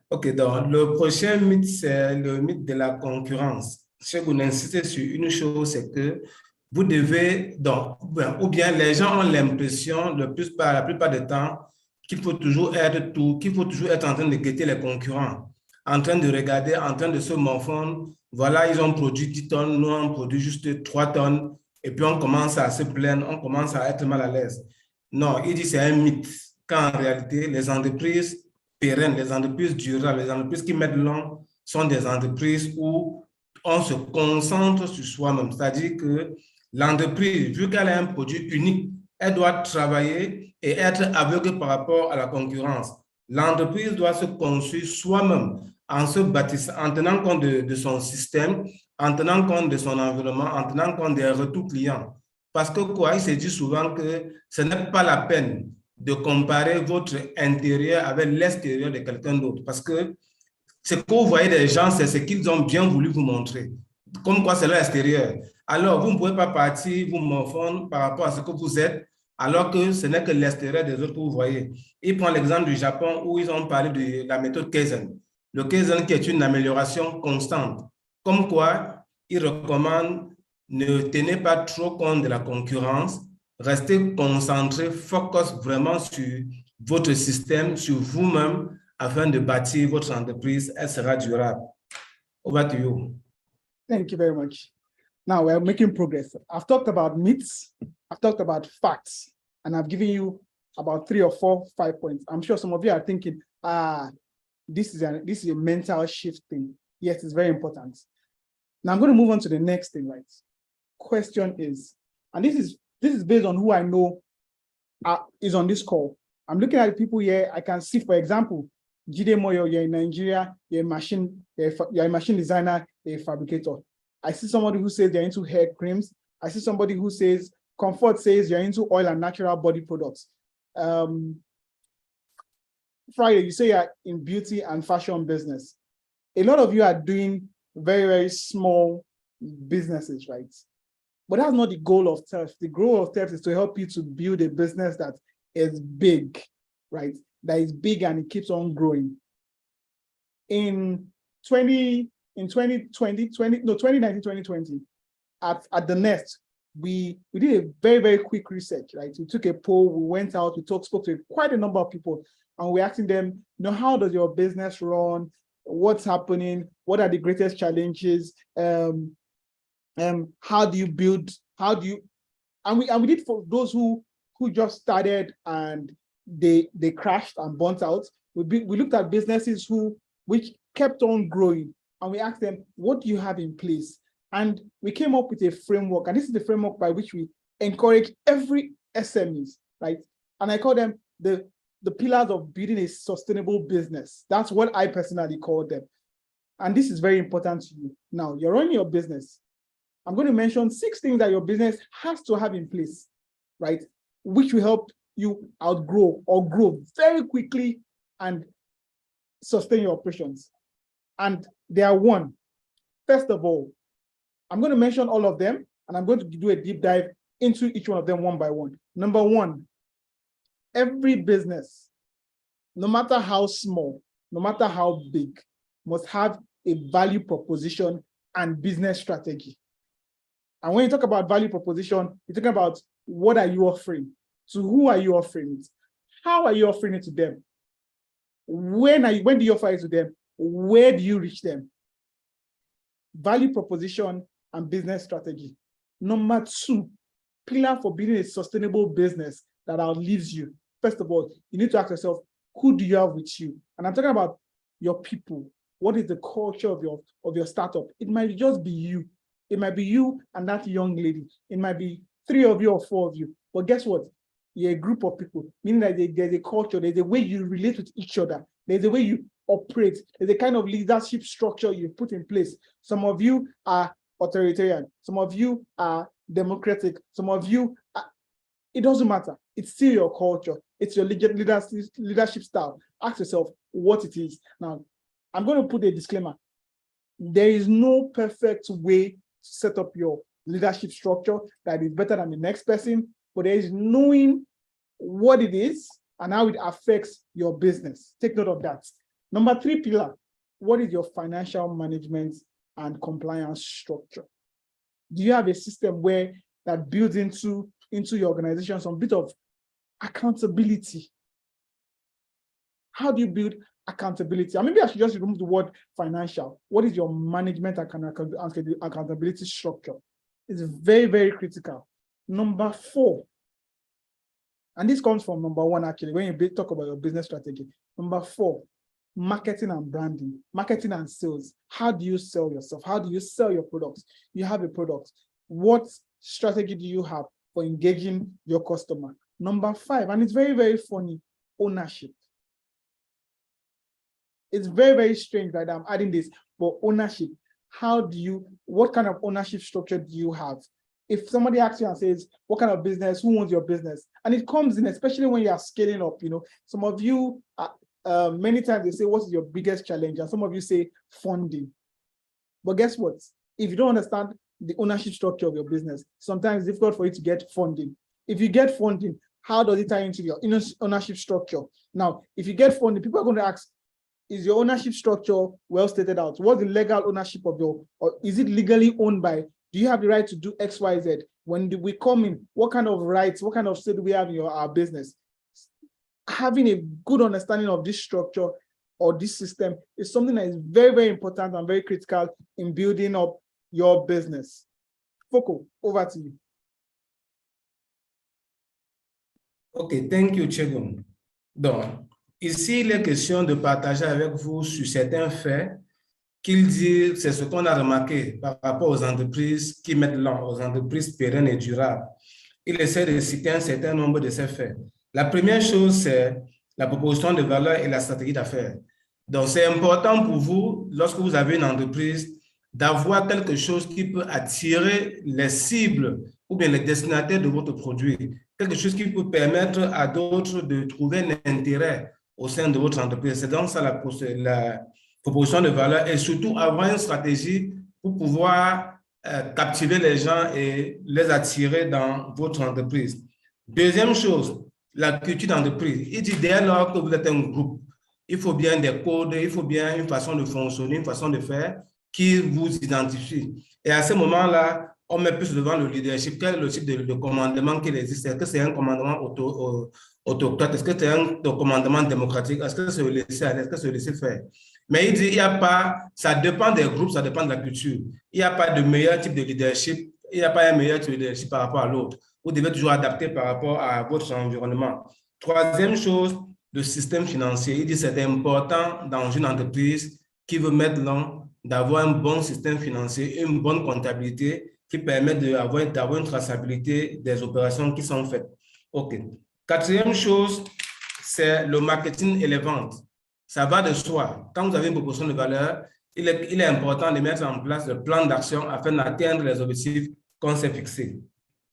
Ok, donc le prochain mythe, c'est le mythe de la concurrence. Chegun insiste sur une chose, c'est que vous devez, donc, ou bien les gens ont l'impression, la plupart du temps, qu'il faut toujours être en train de guetter les concurrents, en train de regarder, en train de se morfondre. Voilà, ils ont produit 10 tonnes, nous on produit juste 3 tonnes, et puis on commence à se plaindre, on commence à être mal à l'aise. Non, il dit c'est un mythe, quand en réalité, les entreprises pérennes, les entreprises durables, les entreprises qui mettent long sont des entreprises où on se concentre sur soi-même. C'est-à-dire que l'entreprise, vu qu'elle a un produit unique, elle doit travailler et être aveugle par rapport à la concurrence. L'entreprise doit se construire soi-même en se bâtissant, en tenant compte de son système, en tenant compte de son environnement, en tenant compte des retours clients. Parce que quoi, il se dit souvent que ce n'est pas la peine de comparer votre intérieur avec l'extérieur de quelqu'un d'autre. Parce que ce que vous voyez des gens, c'est ce qu'ils ont bien voulu vous montrer. Comme quoi, c'est leur extérieur. Alors, vous ne pouvez pas partir, vous morfondre par rapport à ce que vous êtes, alors que ce n'est que l'extérieur des autres que vous voyez. Il prend l'exemple du Japon où ils ont parlé de la méthode Kaizen. Le Kaizen qui est une amélioration constante. Comme quoi, il recommande ne tenez pas trop compte de la concurrence, restez concentré, focus vraiment sur votre système, sur vous-même, afin de bâtir votre entreprise, elle sera durable. Over to you. Thank you very much. Now we're making progress. I've talked about myths, I've talked about facts, and I've given you about 3 or 4, 5 points. I'm sure some of you are thinking, this is a mental shift thing. Yes, it's very important. Now I'm going to move on to the next thing, right? Question is, and this is based on who I know is on this call. I'm looking at the people here. I can see, for example, Jide Moyo, you're in Nigeria, you're a machine designer, you're a fabricator. I see somebody who says they're into hair creams. I see somebody who says, Comfort says you're into oil and natural body products. Friday, you say you're in beauty and fashion business. A lot of you are doing very, very small businesses, right? But that's not the goal of TERF. The goal of TERF is to help you to build a business that is big, right? That is big and it keeps on growing. In 2019, 2020, at the Nest, we did a very, very quick research, right? We took a poll, we went out, we spoke to quite a number of people, and we're asking them, how does your business run? What's happening? What are the greatest challenges? How do you build? And we did for those who just started and they crashed and burnt out. We looked at businesses which kept on growing, and we asked them, what do you have in place? And we came up with a framework, and this is the framework by which we encourage every SMEs, right? And I call them the pillars of building a sustainable business. That's what I personally call them. And this is very important to you. Now, you're running your business. I'm going to mention 6 things that your business has to have in place, right? Which will help you outgrow or grow very quickly and sustain your operations. And they are 1. First of all, I'm going to mention all of them, and I'm going to do a deep dive into each one of them one by one. Number 1, every business, no matter how small, no matter how big, must have a value proposition and business strategy. And when you talk about value proposition, you're talking about what are you offering? To who are you offering it? How are you offering it to them? When do you offer it to them? Where do you reach them? Value proposition and business strategy. Number 2, pillar for building a sustainable business that outlives you. First of all, you need to ask yourself, who do you have with you? And I'm talking about your people. What is the culture of your startup? It might just be you. It might be you and that young lady. It might be 3 of you or 4 of you. But guess what? You're a group of people, meaning that there's a culture, there's a way you relate with each other, there's a way you operate, there's a kind of leadership structure you put in place. Some of you are authoritarian, some of you are democratic, some of you are, it doesn't matter. It's still your culture, it's your leadership style. Ask yourself what it is. Now, I'm going to put a disclaimer. There is no perfect way to set up your leadership structure that is better than the next person, but there is knowing what it is and how it affects your business. Take note of that. Number 3 pillar, what is your financial management and compliance structure? Do you have a system where that builds into your organization some bit of accountability? How do you build accountability? And maybe I should just remove the word financial. What is your management and accountability structure? It's very, very critical. Number 4, and this comes from number 1 actually, when you talk about your business strategy. Number 4, marketing and branding, marketing and sales. How do you sell yourself? How do you sell your products? You have a product. What strategy do you have for engaging your customer? Number 5, and it's very, very funny, ownership. It's very, very strange that I'm adding this, but ownership. What kind of ownership structure do you have? If somebody asks you and says, what kind of business, who owns your business? And it comes in, especially when you are scaling up, some of you, many times they say, what is your biggest challenge? And some of you say funding. But guess what? If you don't understand the ownership structure of your business, sometimes it's difficult for you to get funding. If you get funding, how does it tie into your ownership structure? Now, if you get funding, people are going to ask, is your ownership structure well stated out? What's the legal ownership of or is it legally owned by? Do you have the right to do X, Y, Z? When we come in, what kind of rights, what kind of say do we have in our business? Having a good understanding of this structure or this system is something that is very, very important and very critical in building up your business. Foko, over to you. Okay, thank you, Chegun. Donc, ici, il est question de partager avec vous sur certains faits qu'il dit, c'est ce qu'on a remarqué par rapport aux entreprises qui mettent l'an, aux entreprises pérennes et durables. Il essaie de citer un certain nombre de ces faits. La première chose, c'est la proposition de valeur et la stratégie d'affaires. Donc, c'est important pour vous, lorsque vous avez une entreprise, d'avoir quelque chose qui peut attirer les cibles ou bien les destinataires de votre produit. Quelque chose qui peut permettre à d'autres de trouver un intérêt au sein de votre entreprise. C'est donc ça la proposition de valeur et surtout avoir une stratégie pour pouvoir captiver les gens et les attirer dans votre entreprise. Deuxième chose, la culture d'entreprise. Il dit dès lors que vous êtes un groupe, il faut bien des codes, il faut bien une façon de fonctionner, une façon de faire qui vous identifie. Et à ce moment-là, on met plus devant le leadership. Quel est le type de commandement qu'il existe? Est-ce que c'est un commandement autocrate? Est-ce que c'est un commandement démocratique? Est-ce que c'est le laisser aller? Est-ce que c'est le laisser faire? Mais il dit, il n'y a pas, ça dépend des groupes, ça dépend de la culture. Il n'y a pas de meilleur type de leadership, il n'y a pas un meilleur type de leadership par rapport à l'autre. Vous devez toujours adapter par rapport à votre environnement. Troisième chose, le système financier. Il dit, c'est important dans une entreprise qui veut mettre l'an d'avoir un bon système financier, une bonne comptabilité qui permet d'avoir une traçabilité des opérations qui sont faites. OK. Quatrième chose, c'est le marketing et les ventes. Ça va de soi. Quand vous avez une proposition de valeur, il est important de mettre en place le plan d'action afin d'atteindre les objectifs qu'on s'est fixés.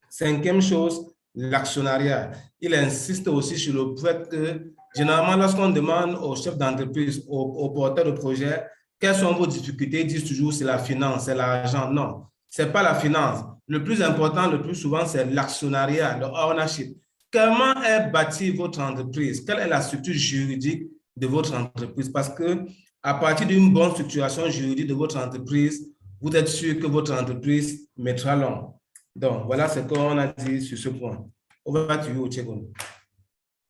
Cinquième chose, l'actionnariat. Il insiste aussi sur le fait que, généralement, lorsqu'on demande aux chefs d'entreprise, aux porteurs de projet, quelles sont vos difficultés, ils disent toujours c'est la finance, c'est l'argent. Non, ce n'est pas la finance. Le plus important, le plus souvent, c'est l'actionnariat, le ownership. Comment est bâtie votre entreprise? Quelle est la structure juridique de votre entreprise? Parce que à partir d'une bonne structuration juridique de votre entreprise, vous êtes sûr que votre entreprise mettra long. Donc, voilà ce qu'on a dit sur ce point. Over to you, Chegon.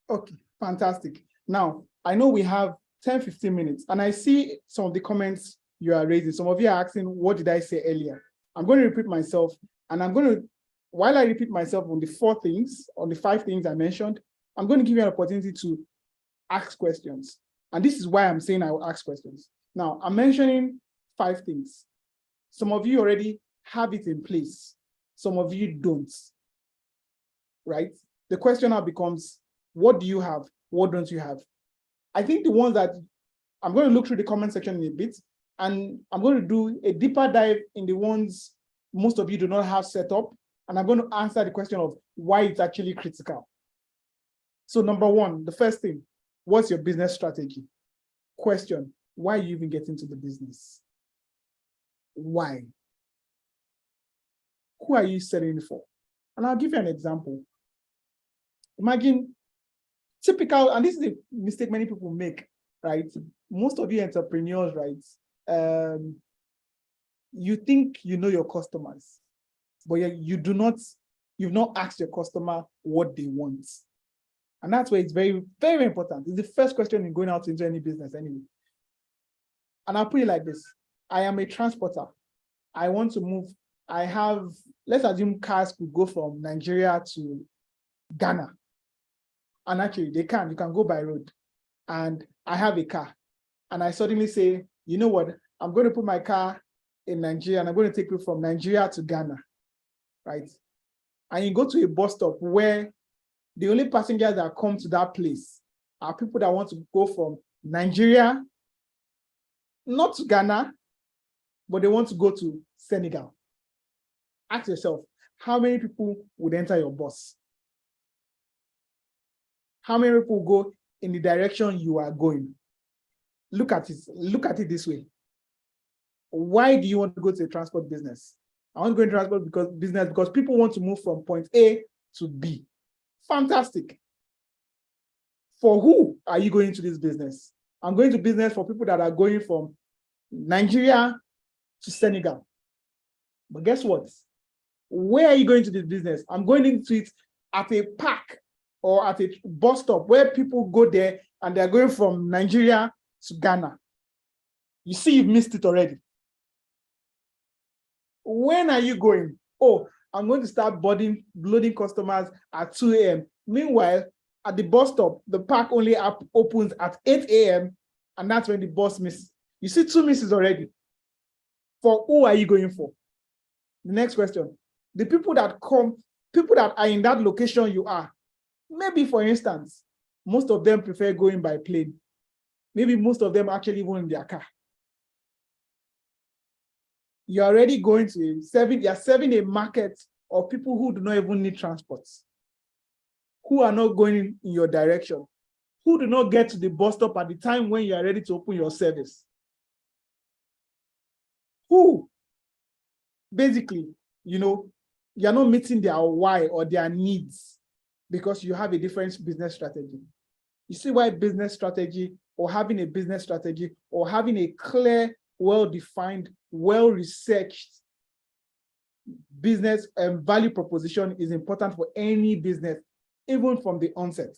Okay, fantastic. Now, I know we have 10-15 minutes, and I see some of the comments you are raising. Some of you are asking, what did I say earlier? I'm going to repeat myself, and I'm going to, while I repeat myself on the 5 things I mentioned, I'm going to give you an opportunity to ask questions. And this is why I'm saying I will ask questions. Now, I'm mentioning 5 things. Some of you already have it in place. Some of you don't, right? The question now becomes, what do you have? What don't you have? I think the ones that I'm going to look through the comment section in a bit, and I'm going to do a deeper dive in the ones most of you do not have set up, and I'm going to answer the question of why it's actually critical. So number 1, the first thing, what's your business strategy? Question, why are you even getting into the business? Why? Who are you selling for? And I'll give you an example. Imagine typical, and this is a mistake many people make, right? Most of you entrepreneurs, right? You think you know your customers, but you've not asked your customer what they want. And that's where it's very, very important. It's the first question in going out into any business anyway. And I'll put it like this. I am a transporter. I want to move. I have, let's assume cars could go from Nigeria to Ghana. And actually you can go by road. And I have a car. And I suddenly say, you know what? I'm going to put my car in Nigeria and I'm going to take you from Nigeria to Ghana, right? And you go to a bus stop where the only passengers that come to that place are people that want to go from Nigeria, not to Ghana, but they want to go to Senegal. Ask yourself, how many people would enter your bus? How many people go in the direction you are going? Look at it this way. Why do you want to go to a transport business? I want to go into transport business because people want to move from point A to B. Fantastic. For who are you going to this business? I'm going to business for people that are going from Nigeria to Senegal. But guess what? Where are you going to this business? I'm going into it at a park or at a bus stop where people go there and they're going from Nigeria to Ghana. You see, you've missed it already. When are you going? Oh, I'm going to start loading customers at 2 a.m. Meanwhile, at the bus stop, the park only opens at 8 a.m. and that's when the bus misses. You see 2 misses already. For who are you going for? The next question. The people that are in that location you are, maybe for instance, most of them prefer going by plane. Maybe most of them actually even in their car. You're already going to you're serving a market of people who do not even need transport, who are not going in your direction, who do not get to the bus stop at the time when you are ready to open your service. Who basically, you're not meeting their why or their needs because you have a different business strategy. You see why business strategy or having a business strategy or having a clear, well-defined, well-researched business and value proposition is important for any business, even from the onset.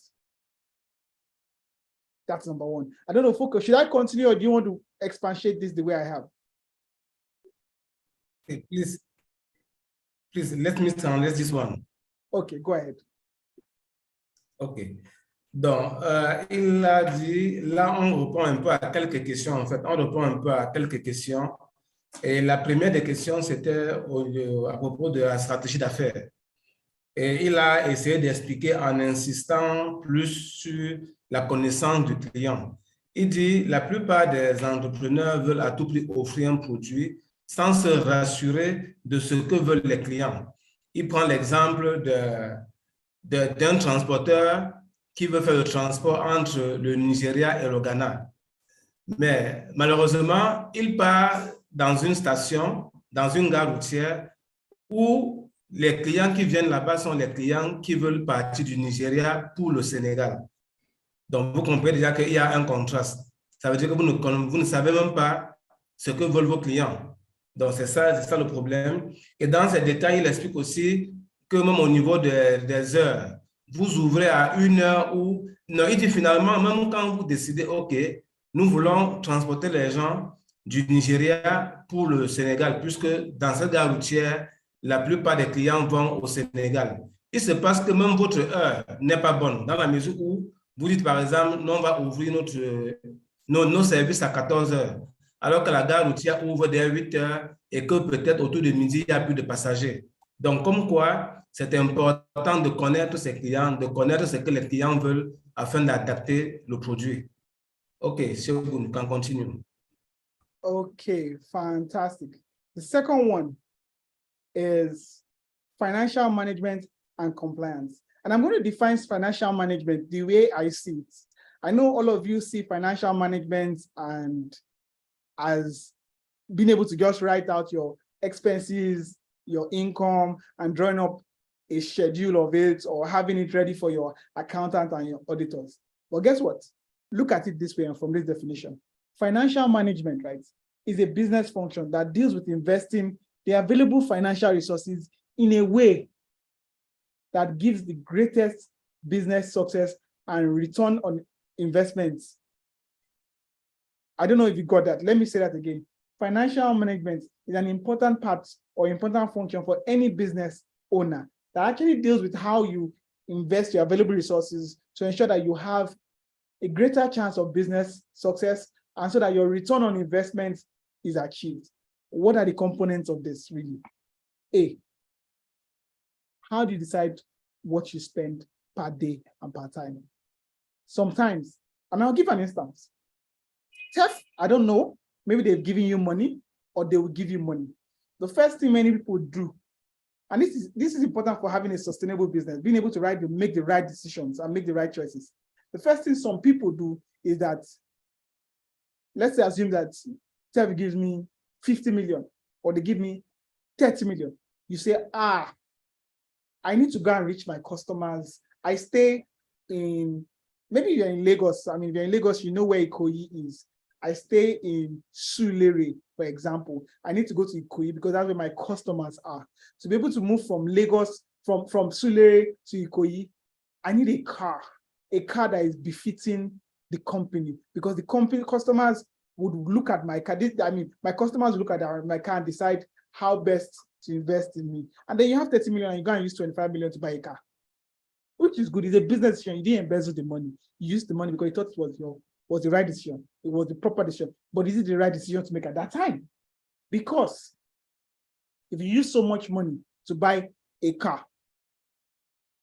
That's number 1. I don't know, Focus, should I continue or do you want to expatiate this the way I have? Okay, please, let me summarize this one. Okay, go ahead. Okay. Donc, il a dit, là, on répond un peu à quelques questions, en fait. On répond un peu à quelques questions. Et la première des questions, c'était à propos de la stratégie d'affaires. Et il a essayé d'expliquer en insistant plus sur la connaissance du client. Il dit la plupart des entrepreneurs veulent à tout prix offrir un produit sans se rassurer de ce que veulent les clients. Il prend l'exemple d'un transporteur qui veut faire le transport entre le Nigeria et le Ghana. Mais malheureusement, il part dans une station, dans une gare routière, où les clients qui viennent là-bas sont les clients qui veulent partir du Nigeria pour le Sénégal. Donc, vous comprenez déjà qu'il y a un contraste. Ça veut dire que vous ne savez même pas ce que veulent vos clients. Donc, c'est ça le problème. Et dans ces détails, il explique aussi que même au niveau des heures, vous ouvrez à 1 heure ou... Non, il dit finalement, même quand vous décidez, OK, nous voulons transporter les gens du Nigeria pour le Sénégal, puisque dans cette gare routière, la plupart des clients vont au Sénégal. Il se passe que même votre heure n'est pas bonne, dans la mesure où vous dites par exemple, nous on va ouvrir nos services à 14 heures, alors que la gare routière ouvre dès 8 heures et que peut-être autour de midi, il n'y a plus de passagers. Donc, comme quoi, c'est important de connaître ses clients, de connaître ce que les clients veulent afin d'adapter le produit. OK, Shogun, can continue. Okay, fantastic. The second one is financial management and compliance. And I'm going to define financial management the way I see it. I know all of you see financial management and as being able to just write out your expenses, your income, and drawing up a schedule of it or having it ready for your accountant and your auditors. But guess what? Look at it this way and from this definition. Financial management, right, is a business function that deals with investing the available financial resources in a way that gives the greatest business success and return on investments. I don't know if you got that. Let me say that again. Financial management is an important part or important function for any business owner that actually deals with how you invest your available resources to ensure that you have a greater chance of business success and so that your return on investment is achieved. What are the components of this really? A, how do you decide what you spend per day and per time? Sometimes, and I'll give an instance. TEF, I don't know, maybe they've given you money or they will give you money. The first thing many people do, and this is important for having a sustainable business, being able to make the right decisions and make the right choices. The first thing some people do is that, let's say assume that TEF gives me 50 million or they give me 30 million. You say, I need to go and reach my customers. I stay in, maybe you're in Lagos. I mean, if you're in Lagos, you know where Ikoyi is. I stay in Sulere, for example. I need to go to Ikoyi because that's where my customers are. To be able to move from Lagos, from Sulere to Ikoyi, I need a car that is befitting the company, because the company customers would look at my car. My customers look at my car and decide how best to invest in me. And then you have 30 million and you go and use 25 million to buy a car, which is good. It's a business decision. You didn't embezzle the money. You used the money because you thought it was the right decision. It was the proper decision. But is it the right decision to make at that time? Because if you use so much money to buy a car,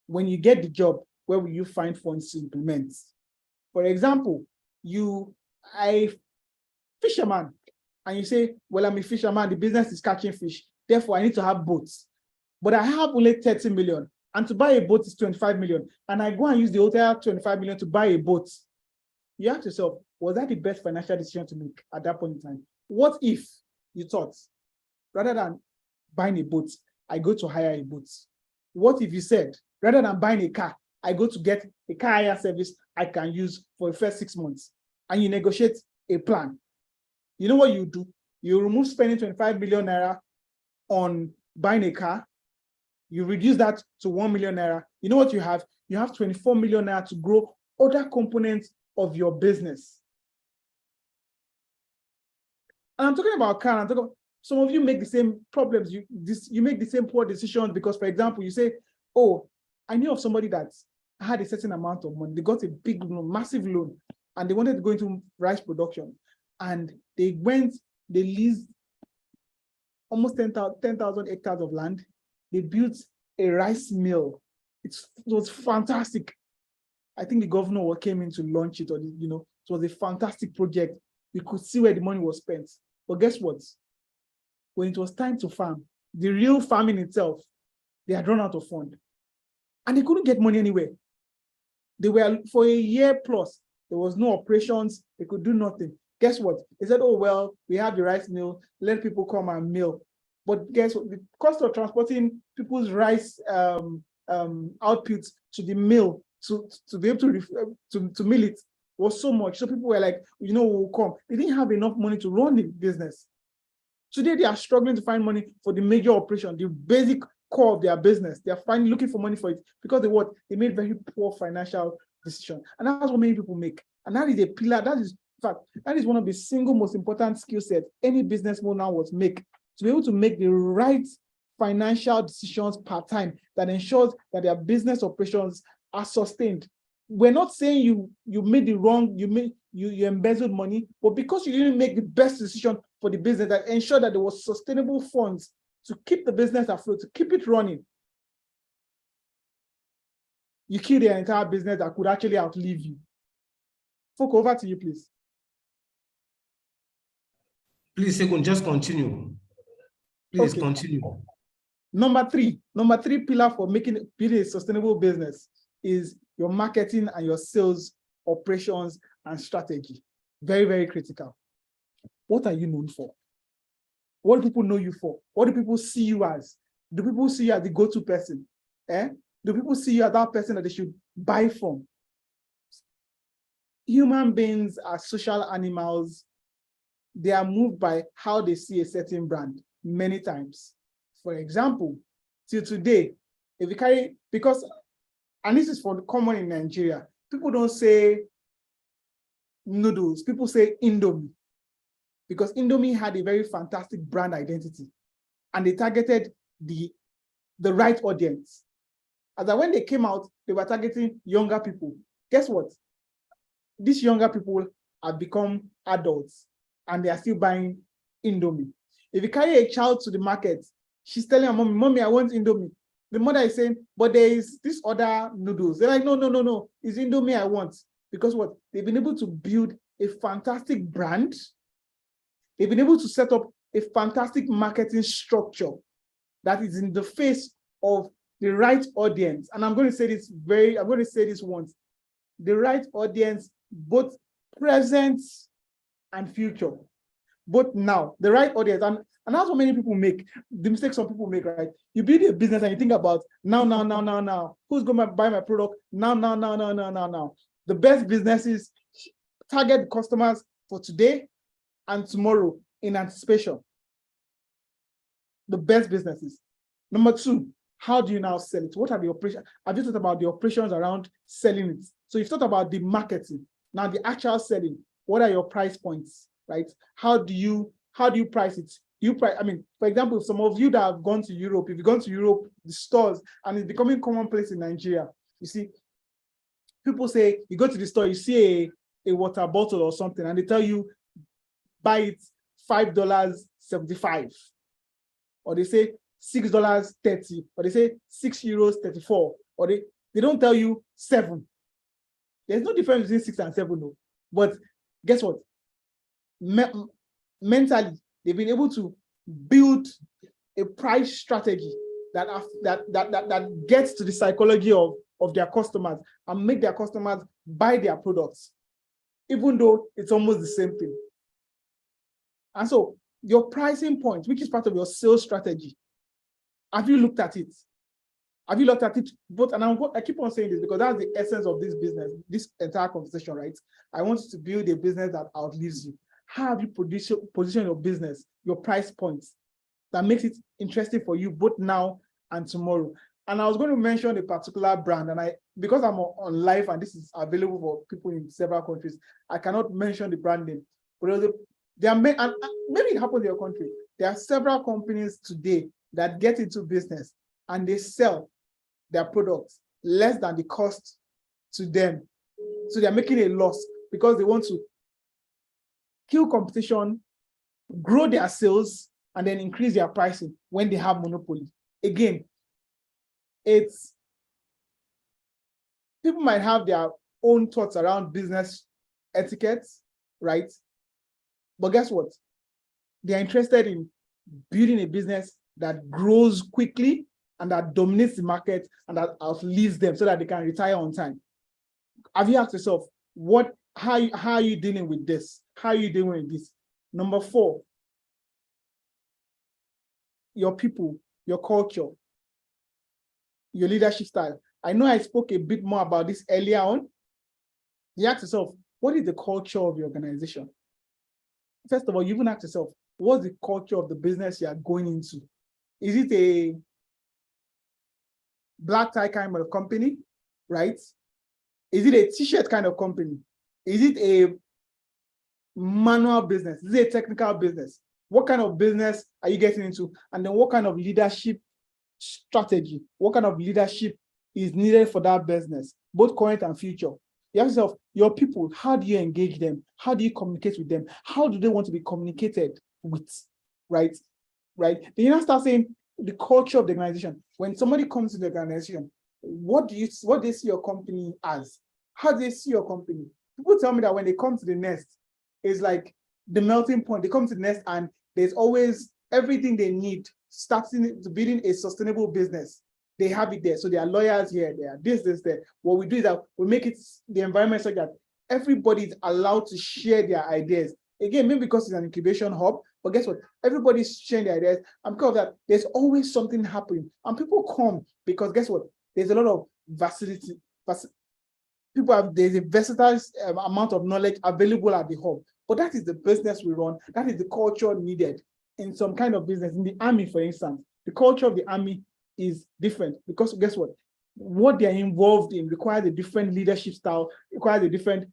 when you get the job, where will you find funds to implement? For example, a fisherman, and you say, well, I'm a fisherman, the business is catching fish, therefore I need to have boats. But I have only 30 million, and to buy a boat is 25 million, and I go and use the other 25 million to buy a boat. You ask yourself, was that the best financial decision to make at that point in time? What if you thought, rather than buying a boat, I go to hire a boat? What if you said, rather than buying a car, I go to get a car hire service I can use for the first 6 months, and you negotiate a plan? You know what you do? You remove spending 25 million naira on buying a car. You reduce that to 1 million naira. You know what you have? You have 24 million naira to grow other components of your business. And I'm talking about car. Some of you make the same problems. You make the same poor decisions because, for example, you say, oh, I knew of somebody that had a certain amount of money. They got a big loan, massive loan, and they wanted to go into rice production. And they leased almost 10,000 hectares of land. They built a rice mill It was fantastic. I think the governor came in to launch it, or it was a fantastic project. We could see where the money was spent. But guess what? When it was time to farm, the real farming itself, they had run out of fund. And they couldn't get money anywhere. They were, for a year plus, there was no operations, they could do nothing. Guess what? They said, oh, well, we have the rice mill, let people come and mill. But guess what? The cost of transporting people's rice outputs to the mill to be able to mill it was so much. So people were like, we'll come. They didn't have enough money to run the business. Today, they are struggling to find money for the major operation, the basic core of their business. They are looking for money for it because they made very poor financial decisions. And that's what many people make. And that is a pillar. That is, in fact, that is one of the single most important skill sets any business owner must make, to be able to make the right financial decisions per time that ensures that their business operations are sustained. We're not saying you made the wrong, you embezzled money, but because you didn't make the best decision for the business that ensured that there was sustainable funds to keep the business afloat, to keep it running, you kill the entire business that could actually outlive you. Folk, over to you, please. Please, Sekun, just continue. Please Okay. continue. Number three pillar for building a sustainable business is your marketing and your sales operations and strategy. Very, very critical. What are you known for? What do people know you for? What do people see you as? Do people see you as the go-to person? Do people see you as that person that they should buy from? Human beings are social animals. They are moved by how they see a certain brand many times. For example, till today, if you carry, and this is for the common in Nigeria, people don't say noodles, people say Indomie, because Indomie had a very fantastic brand identity and they targeted the right audience. As that when they came out, they were targeting younger people. Guess what? These younger people have become adults and they are still buying Indomie. If you carry a child to the market, she's telling her mommy, I want Indomie. The mother is saying, but there is this other noodles. They're like, no, it's Indomie I want. Because what? They've been able to build a fantastic brand. They've been able to set up a fantastic marketing structure that is in the face of the right audience. And I'm going to say this once. The right audience, both present and future. Both now, the right audience. And that's what many people make, the mistake some people make, right? You build a business and you think about now. Who's going to buy my product? Now. The best businesses target customers for today and tomorrow in anticipation. The best businesses. Number two, how do you now sell it? What are the operations? I've just thought about the operations around selling it. So you've thought about the marketing. Now the actual selling. What are your price points, right? How do you price it? For example, if some of you that have gone to Europe, if you've gone to Europe, the stores, and it's becoming commonplace in Nigeria, you see, people say, you go to the store, you see a water bottle or something, and they tell you, buy it $5.75. Or they say $6.30, or they say €6.34, or they don't tell you 7. There's no difference between 6 and 7, no. But guess what? Mentally, they've been able to build a price strategy that gets to the psychology of their customers and make their customers buy their products, even though it's almost the same thing. And so your pricing point, which is part of your sales strategy, have you looked at it? Have you looked at it? But, and I keep on saying this because that's the essence of this business, this entire conversation, right? I want you to build a business that outlives you. How have you positioned your business, your price points that makes it interesting for you both now and tomorrow? And I was going to mention a particular brand, and because I'm on live and this is available for people in several countries, I cannot mention the brand name. But there are many, and maybe it happens in your country. There are several companies today that get into business and they sell their products less than the cost to them. So they're making a loss because they want to kill competition, grow their sales, and then increase their pricing when they have monopoly. Again, it's People might have their own thoughts around business etiquette, right? But guess what? They're interested in building a business that grows quickly and that dominates the market and that outlives them so that they can retire on time. Have you asked yourself, how are you dealing with this? How are you dealing with this? Number 4, your people, your culture, your leadership style. I know I spoke a bit more about this earlier on. You ask yourself, what is the culture of your organization? First of all, you even ask yourself, what's the culture of the business you are going into? Is it a black tie kind of company, right? Is it a t-shirt kind of company? Is it a manual business? Is it a technical business? What kind of business are you getting into? And then what kind of leadership strategy, what kind of leadership is needed for that business, both current and future? You ask yourself, your people, how do you engage them? How do you communicate with them? How do they want to be communicated with, right? Then you now start saying the culture of the organization. When somebody comes to the organization, what do they see your company as? How do they see your company? People tell me that when they come to the nest, it's like the melting point. They come to the nest and there's always everything they need, starting to building a sustainable business. They have it there. So there are lawyers here, there are this, there. What we do is that we make it the environment so that everybody is allowed to share their ideas. Again, maybe because it's an incubation hub, but guess what? Everybody's sharing their ideas. And because of that, there's always something happening. And people come because guess what? There's a lot of versatility. There's a versatile amount of knowledge available at the hub. But that is the business we run. That is the culture needed in some kind of business. In the army, for instance, the culture of the army is different because guess what? What they're involved in requires a different leadership style, requires a different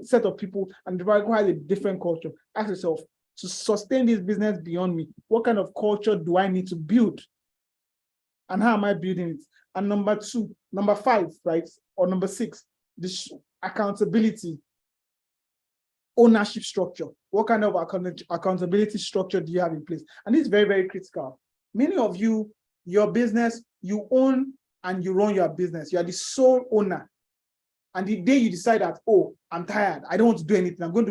set of people, and requires a different culture. Ask yourself, to sustain this business beyond me, what kind of culture do I need to build? And how am I building it? And number 5, right? Or number 6, this accountability, ownership structure. What kind of accountability structure do you have in place? And this is very, very critical. Many of you, your business, you own and you run your business. You are the sole owner. And the day you decide that, oh, I'm tired, I don't want to do anything, I want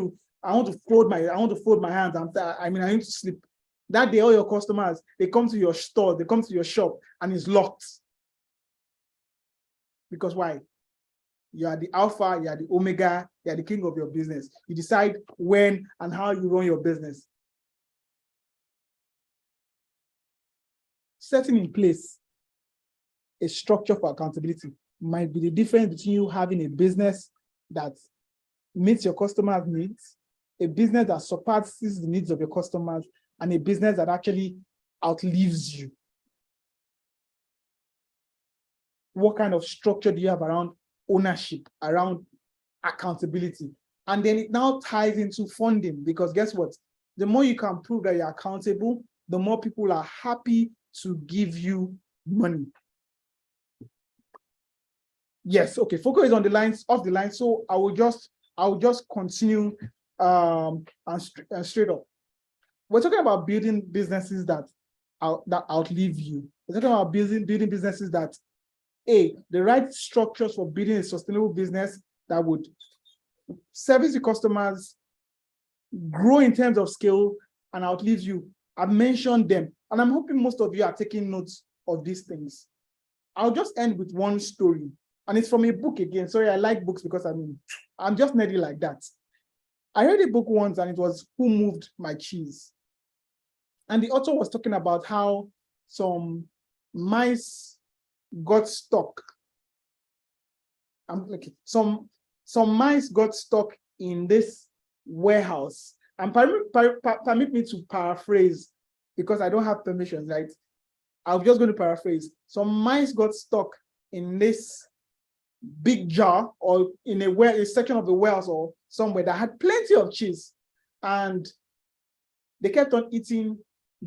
to fold my hands, I need to sleep. That day, all your customers, they come to your store, they come to your shop, and it's locked. Because why? You are the alpha, you are the omega, you are the king of your business. You decide when and how you run your business. Setting in place a structure for accountability might be the difference between you having a business that meets your customers' needs, a business that surpasses the needs of your customers, and a business that actually outlives you. What kind of structure do you have around ownership, around accountability? And then it now ties into funding, because guess what? The more you can prove that you're accountable, the more people are happy to give you money. Yes, okay, Foko is on the lines, off the line, so I will just continue and straight up. We're talking about building businesses that outlive you. We're talking about building businesses that, the right structures for building a sustainable business that would service the customers, grow in terms of scale, and outlive you. I've mentioned them, and I'm hoping most of you are taking notes of these things. I'll just end with one story, and it's from a book again. Sorry, I like books because I'm just nerdy like that. I read a book once, and it was Who Moved My Cheese? And the author was talking about how some mice got stuck. Some mice got stuck in this warehouse. And permit me to paraphrase, because I don't have permission, right? I'm just going to paraphrase. Some mice got stuck in this big jar, or in a section of the warehouse or somewhere that had plenty of cheese. And they kept on eating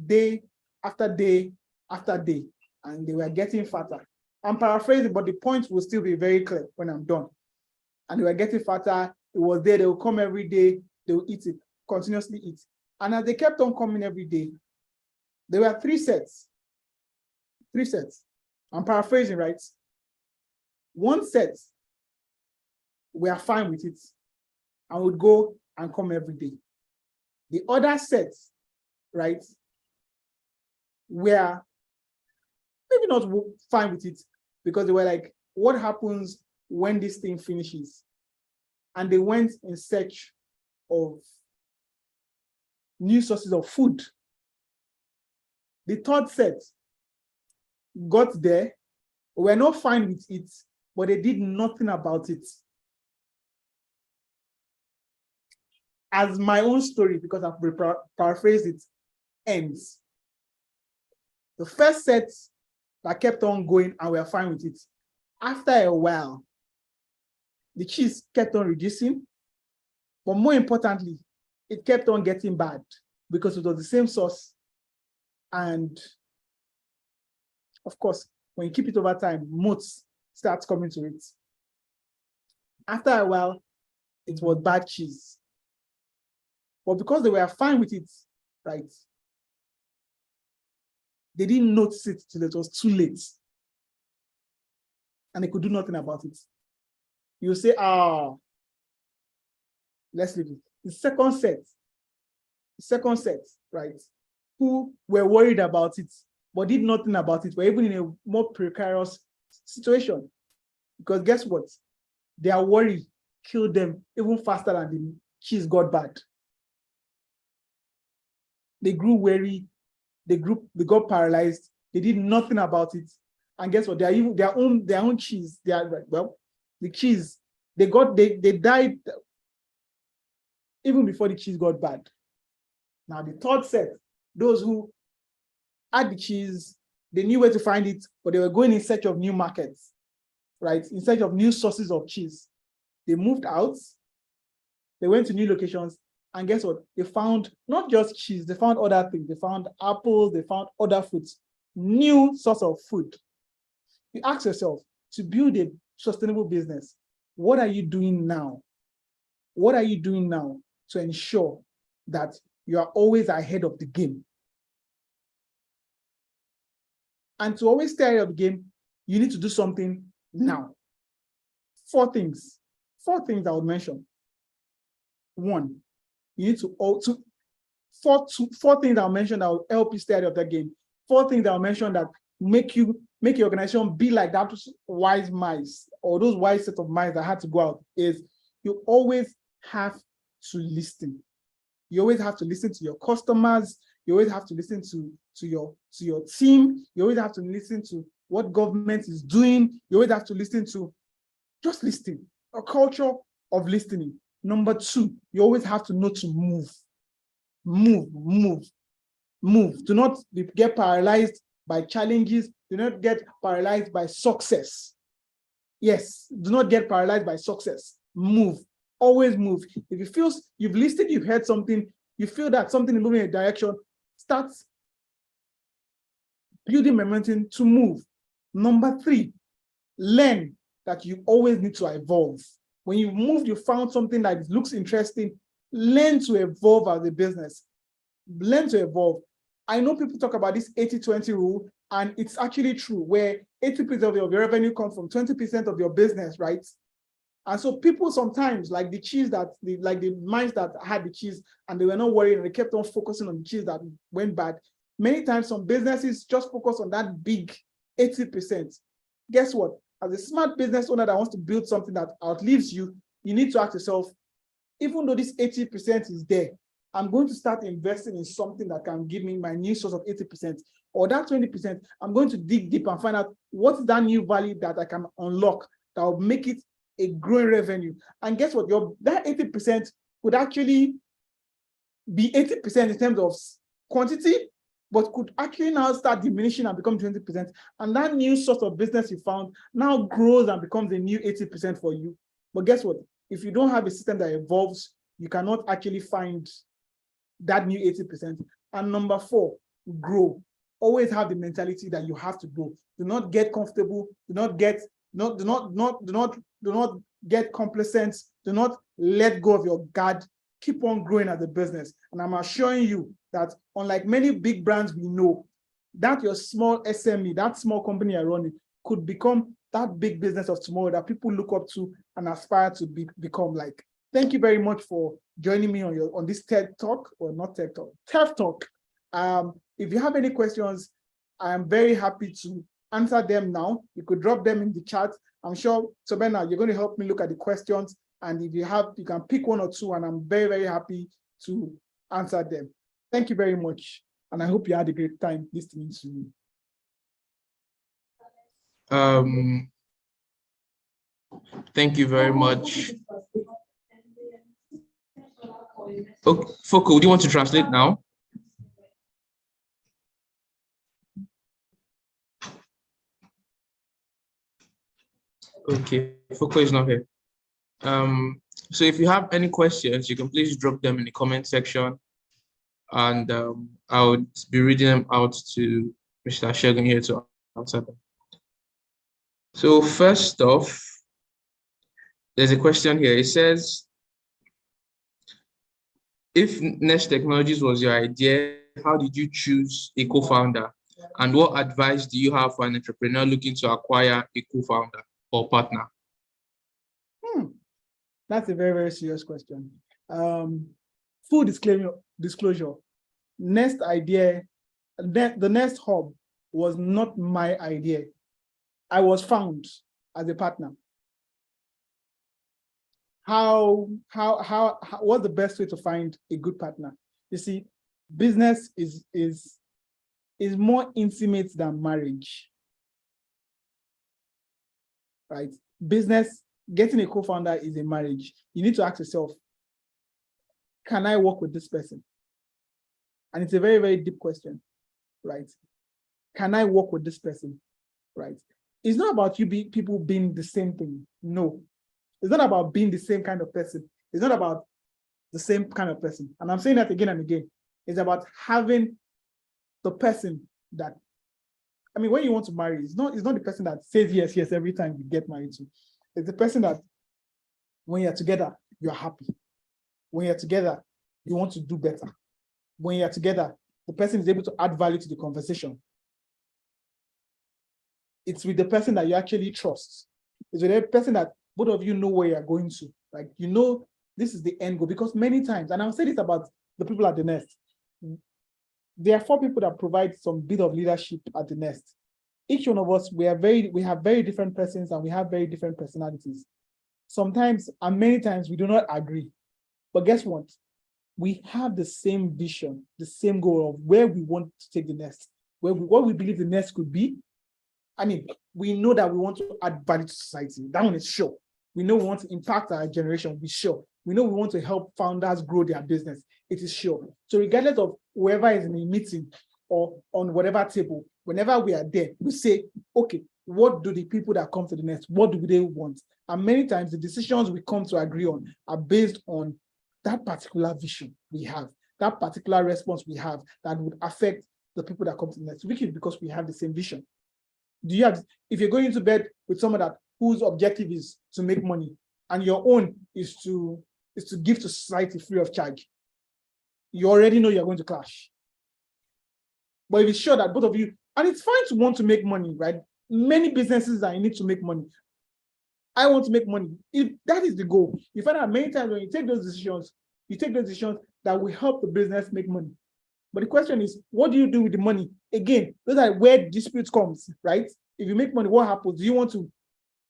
day after day after day, and they were getting fatter. I'm paraphrasing, but the point will still be very clear when I'm done. And they were getting fatter. It was there. They would come every day. They would eat it, continuously eat. And as they kept on coming every day, there were 3 sets. 3 sets. I'm paraphrasing, right? One set we are fine with it and would go and come every day. The other set, right, were maybe not fine with it because they were like, what happens when this thing finishes? And they went in search of new sources of food. The third set got there, were not fine with it, but they did nothing about it. As my own story, because I've paraphrased it, ends. The first set that kept on going and we are fine with it. After a while, the cheese kept on reducing, but more importantly, it kept on getting bad because it was the same source. And of course, when you keep it over time, moths start coming to it. After a while, it was bad cheese. But because they were fine with it, right, they didn't notice it till it was too late. And they could do nothing about it. You say, let's leave it. The second set, right, who were worried about it, but did nothing about it, were even in a more precarious situation. Because guess what? Their worry killed them even faster than the cheese got bad. They grew weary, they got paralyzed, they did nothing about it. And guess what? They are even their own cheese. The cheese, they died even before the cheese got bad. Now the third set, those who had the cheese, they knew where to find it, but they were going in search of new markets, right? In search of new sources of cheese. They moved out, they went to new locations, and guess what? They found not just cheese, they found other things. They found apples, they found other fruits, new source of food. You ask yourself, to build a sustainable business, what are you doing now? What are you doing now to ensure that you are always ahead of the game? And to always stay ahead of the game, you need to do something now. Four things I would mention. One, you need four things I'll mention that will help you stay ahead of that game. Four things I'll mention that make your organization be like that wise mice or those wise set of mice that had to go out is you always have to listen. You always have to listen to your customers. You always have to listen to your team. You always have to listen to what government is doing. You always have to listen to just listening, a culture of listening. Number two, you always have to know to move. Move. Do not get paralyzed by challenges. Do not get paralyzed by success. Yes, do not get paralyzed by success. Move. Always move. If you feel you've listened, you've heard something, you feel that something is moving in a direction, start building momentum to move. Number three, learn that you always need to evolve. When you moved, you found something that looks interesting, learn to evolve as a business. Learn to evolve. I know people talk about this 80-20 rule, and it's actually true, where 80% of your revenue comes from 20% of your business, right? And so people sometimes, like the minds that had the cheese and they were not worried and they kept on focusing on the cheese that went bad. Many times some businesses just focus on that big 80%. Guess what? As a smart business owner that wants to build something that outlives you, you need to ask yourself, even though this 80% is there, I'm going to start investing in something that can give me my new source of 80%, or that 20%, I'm going to dig deep and find out what's that new value that I can unlock that will make it a growing revenue. And guess what? That 80% could actually be 80% in terms of quantity, but could actually now start diminishing and become 20%. And that new source of business you found now grows and becomes a new 80% for you. But guess what? If you don't have a system that evolves, you cannot actually find that new 80%. And number four, grow. Always have the mentality that you have to grow. Do not get comfortable. Do not get complacent. Do not let go of your guard. Keep on growing as a business. And I'm assuring you that unlike many big brands we know, that your small SME, that small company you're running, could become that big business of tomorrow that people look up to and aspire to become like. Thank you very much for joining me on this TED Talk, or not TED Talk, TED Talk. If you have any questions, I am very happy to answer them now. You could drop them in the chat. I'm sure, Sobena, you're going to help me look at the questions. And if you can pick one or two, and I'm very, very happy to answer them. Thank you very much. And I hope you had a great time listening to me. Thank you very much. Okay, Foko, do you want to translate now? Okay, Foko is not here. So if you have any questions, you can please drop them in the comment section, and I would be reading them out to Mr. Shegun here to answer them. So first off, there's a question here. It says, if Nest Technologies was your idea, how did you choose a co-founder? And what advice do you have for an entrepreneur looking to acquire a co-founder or partner? That's a very, very serious question. Full disclosure, Nest idea, the Nest Hub was not my idea. I was found as a partner. What's the best way to find a good partner? You see, business is more intimate than marriage, right? Business, getting a co-founder is a marriage. You need to ask yourself, can I work with this person? And it's a very, very deep question, right? Can I work with this person, right? It's not about people being the same thing. No, it's not about being the same kind of person. It's not about the same kind of person. And I'm saying that again and again. It's about having the person that, I mean, when you want to marry, it's not the person that says yes, yes, every time you get married to. It's the person that when you're together, you're happy. When you're together, you want to do better. When you're together, the person is able to add value to the conversation. It's with the person that you actually trust. It's with the person that both of you know where you're going to. Like, you know, this is the end goal. Because many times, and I'll say this about the people at the Nest, there are 4 people that provide some bit of leadership at the Nest. Each one of us, we have very different persons, and we have very different personalities. Sometimes, and many times, we do not agree. But guess what? We have the same vision, the same goal of where we want to take the Nest, what we believe the Nest could be. I mean, we know that we want to add value to society. That one is sure. We know we want to impact our generation. We're sure. We know we want to help founders grow their business. It is sure. So regardless of whoever is in a meeting or on whatever table, whenever we are there, we say, okay, what do the people that come to the Nest, what do they want? And many times the decisions we come to agree on are based on that particular vision we have, that particular response we have that would affect the people that come to the Nest, which is because we have the same vision. If you're going into bed with someone whose objective is to make money, and your own is to give to society free of charge, you already know you're going to clash. But if it's sure that both of you, and it's fine to want to make money, right? Many businesses are in need to make money. I want to make money. If that is the goal, you find out many times when you take those decisions that will help the business make money. But the question is, what do you do with the money? Again, those are where disputes comes, right? If you make money, what happens? Do you want to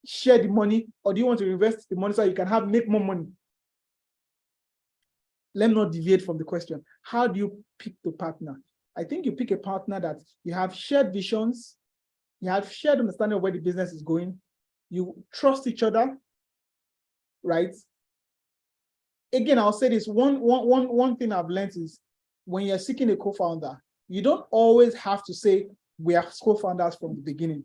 share the money, or do you want to invest the money so you can make more money? Let me not deviate from the question. How do you pick the partner? I think you pick a partner that you have shared visions, you have shared understanding of where the business is going, you trust each other, right? Again, I'll say this, one thing I've learned is when you're seeking a co-founder, you don't always have to say we are co-founders from the beginning.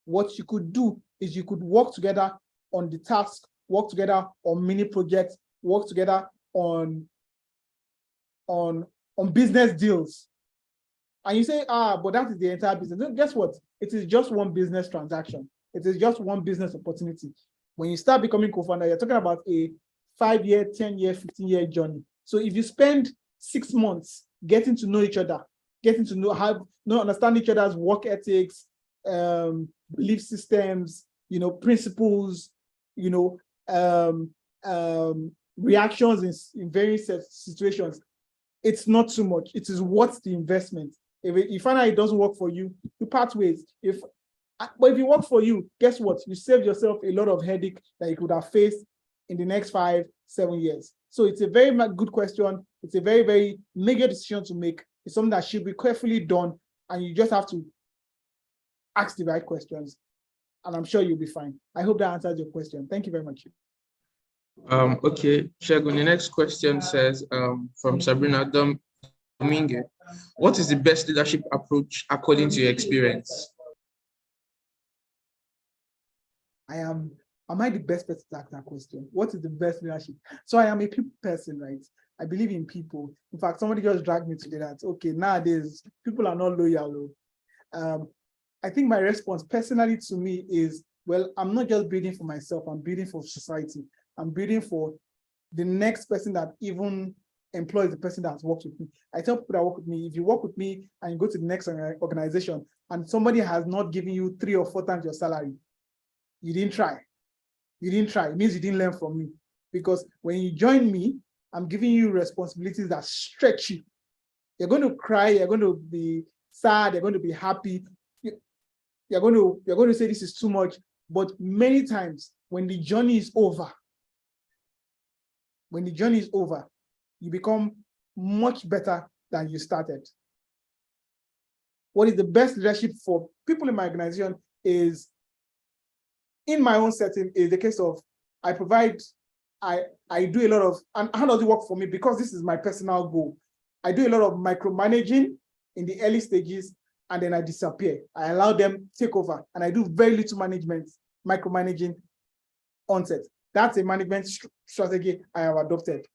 What you could do is you could work together on the task, work together on mini projects, work together on business deals. And you say, but that is the entire business. No, guess what? It is just one business transaction. It is just one business opportunity. When you start becoming co-founder, you're talking about a 5-year, 10-year, 15-year journey. So if you spend 6 months getting to know each other, getting to understand each other's work ethics, belief systems, principles, reactions in various situations. It's not too much. It is what's the investment. If you find out it doesn't work for you, you part ways. But if it works for you, guess what? You saved yourself a lot of headache that you could have faced in the next 5-7 years. So it's a very good question. It's a very, very major decision to make. It's something that should be carefully done, and you just have to ask the right questions, and I'm sure you'll be fine. I hope that answers your question. Thank you very much. Okay, Shegun, the next question says from Sabrina Domingue, what is the best leadership approach according to your experience? Am I the best person to ask that question? What is the best leadership? So I am a people person, right? I believe in people. In fact, somebody just dragged me today that, okay, nowadays, people are not loyal. I think my response personally to me is, well, I'm not just building for myself, I'm building for society. I'm building for the next person that even employs the person that has worked with me. I tell people that work with me, if you work with me and you go to the next organization and somebody has not given you 3 or 4 times your salary, you didn't try. You didn't try. It means you didn't learn from me. Because when you join me, I'm giving you responsibilities that stretch you. You're going to cry, you're going to be sad, you're going to be happy. You're going to say this is too much. But many times when the journey is over, you become much better than you started. What is the best leadership for people in my organization is, in my own setting, is the case of I do a lot of, and how does it work for me? Because this is my personal goal. I do a lot of micromanaging in the early stages, and then I disappear. I allow them take over, and I do very little micromanaging onset. That's a management strategy I have adopted.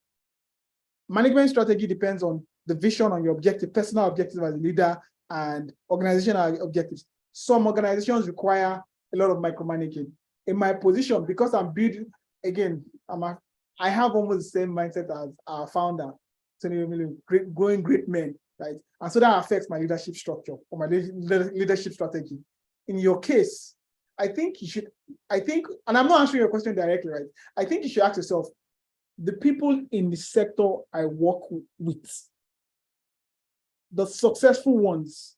Management strategy depends on the vision, on your objective, personal objectives as a leader, and organizational objectives. Some organizations require a lot of micromanaging. In my position, because I'm building, again, I have almost the same mindset as our founder, growing great men, right? And so that affects my leadership structure or my leadership strategy. In your case, and I'm not answering your question directly, right? I think you should ask yourself, the people in the sector I work with, the successful ones,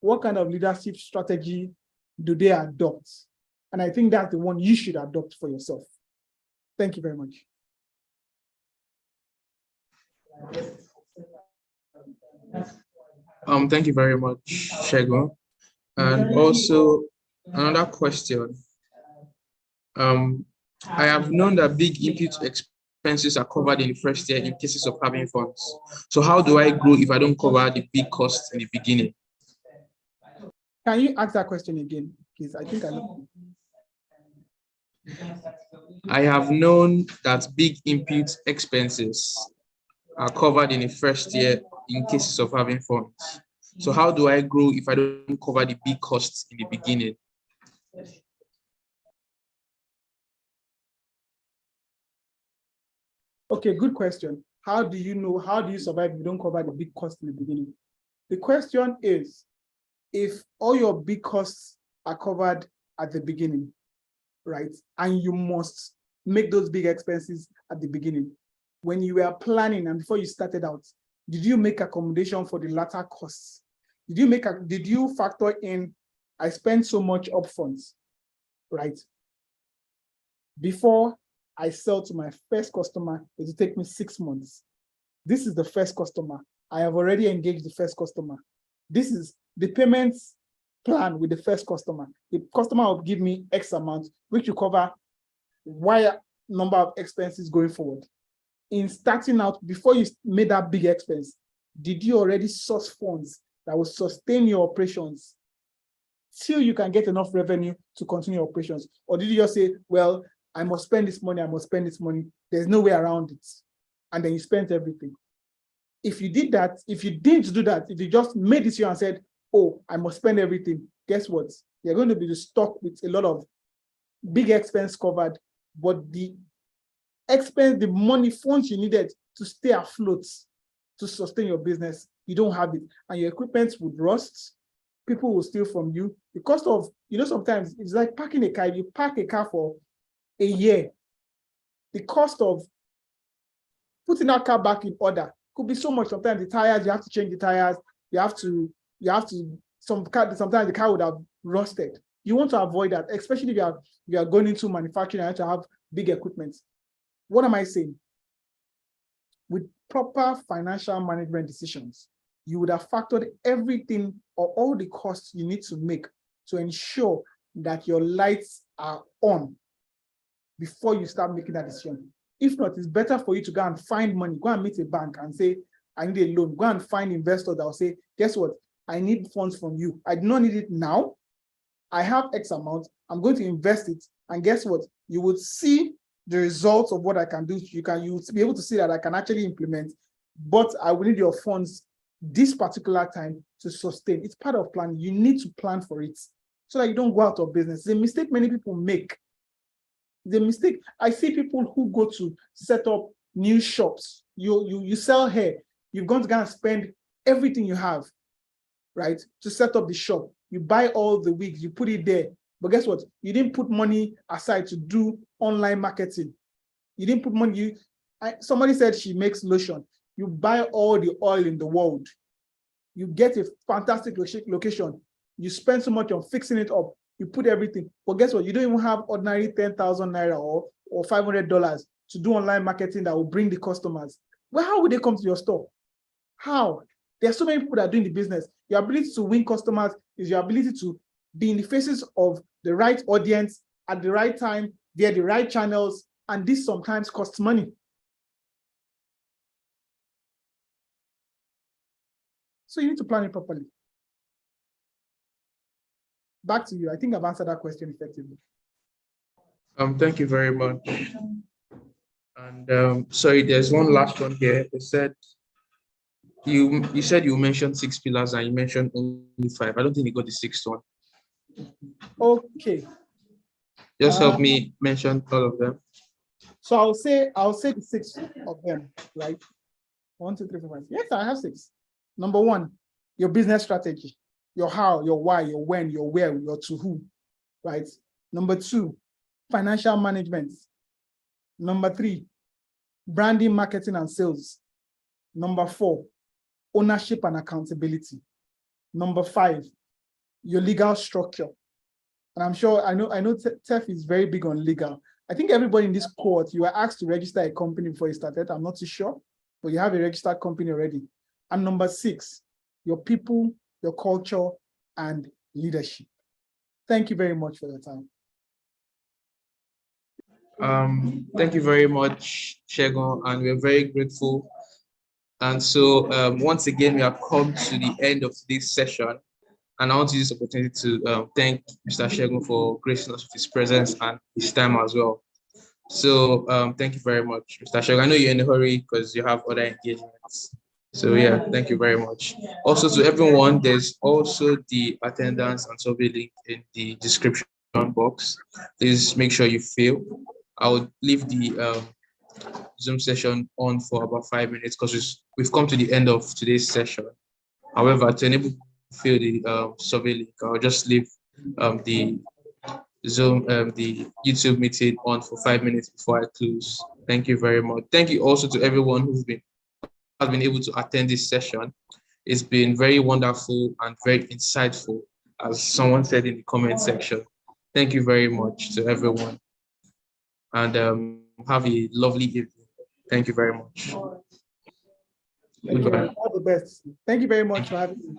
what kind of leadership strategy do they adopt? And I think that's the one you should adopt for yourself. Thank you very much. Thank you very much, Shegun. And also another question. I have known that big input expenses are covered in the first year in cases of having funds. So how do I grow if I don't cover the big costs in the beginning? Can you ask that question again, please? I think I have known that big input expenses are covered in the first year in cases of having funds. So how do I grow if I don't cover the big costs in the beginning? Okay, good question. How do you survive if you don't cover the big costs in the beginning? The question is, if all your big costs are covered at the beginning, right? And you must make those big expenses at the beginning. When you were planning and before you started out, did you make accommodation for the latter costs? Did you factor in, I spent so much upfront, right? Before I sell to my first customer, it will take me 6 months. This is the first customer. I have already engaged the first customer. This is the payments plan with the first customer. The customer will give me X amount, which will cover Y number of expenses going forward. In starting out, before you made that big expense, did you already source funds that will sustain your operations till you can get enough revenue to continue your operations? Or did you just say, well, I must spend this money, there's no way around it, and then you spent everything? If you did that, if you didn't do that, if you just made this year and said, oh, I must spend everything, guess what? You're going to be stuck with a lot of big expense covered, but the expense, the money, funds you needed to stay afloat, to sustain your business, you don't have it. And your equipment would rust, people will steal from you. The cost of, sometimes it's like parking a car. If you park a car for a year, the cost of putting that car back in order could be so much. Sometimes the tires, you have to change the tires. Sometimes the car would have rusted. You want to avoid that, especially if you are going into manufacturing and you have to have big equipment. What am I saying? With proper financial management decisions, you would have factored everything or all the costs you need to make to ensure that your lights are on before you start making that decision. If not, it's better for you to go and find money, go and meet a bank and say, I need a loan. Go and find investors that will say, guess what? I need funds from you. I do not need it now. I have X amount. I'm going to invest it. And guess what? You would see the results of what I can do. You will be able to see that I can actually implement, but I will need your funds this particular time to sustain. It's part of planning. You need to plan for it so that you don't go out of business. It's a mistake many people make. The mistake, I see people who go to set up new shops. You sell hair. You've gone to go and spend everything you have, right, to set up the shop. You buy all the wigs, you put it there. But guess what? You didn't put money aside to do online marketing. You didn't put money. Somebody said she makes lotion. You buy all the oil in the world. You get a fantastic location. You spend so much on fixing it up. You put everything. But guess what? You don't even have ordinary 10,000 naira or $500 to do online marketing that will bring the customers. Well, how would they come to your store? How? There are so many people that are doing the business. Your ability to win customers is your ability to be in the faces of the right audience at the right time, via the right channels, and this sometimes costs money. So you need to plan it properly. Back to you. I think I've answered that question effectively. Thank you very much. And sorry, there's one last one here. It said you said you mentioned 6 pillars and you mentioned only 5. I don't think you got the 6th one. Okay. Just help me mention all of them. So I'll say the 6 of them, right? 1, 2, 3, 4, 5. Yes, I have 6. Number 1, your business strategy, your how, your why, your when, your where, your to who, right? Number 2, financial management. Number 3, branding, marketing, and sales. Number 4, ownership and accountability. Number 5, your legal structure. And I'm sure, I know Tef is very big on legal. I think everybody in this cohort, you were asked to register a company before you started. I'm not too sure, but you have a registered company already. And number 6, your people, your culture, and leadership. Thank you very much for your time. Thank you very much, Shegun, and we're very grateful. And so once again, we have come to the end of today's session. And I want to use this opportunity to thank Mr. Shegun for gracing us with his presence and his time as well. So thank you very much, Mr. Shegun. I know you're in a hurry because you have other engagements. So yeah, thank you very much. Also to everyone, there's also the attendance and survey link in the description box. Please make sure you fill. I would leave the Zoom session on for about 5 minutes because we've come to the end of today's session. However, to enable fill the survey link, I'll just leave the Zoom, the YouTube meeting on for 5 minutes before I close. Thank you very much. Thank you also to everyone who's been able to attend this session. It's been very wonderful and very insightful, as someone said in the comment section. Thank you very much to everyone, and have a lovely evening. Thank you very much. Thank you. All the best. Thank you very much for having me.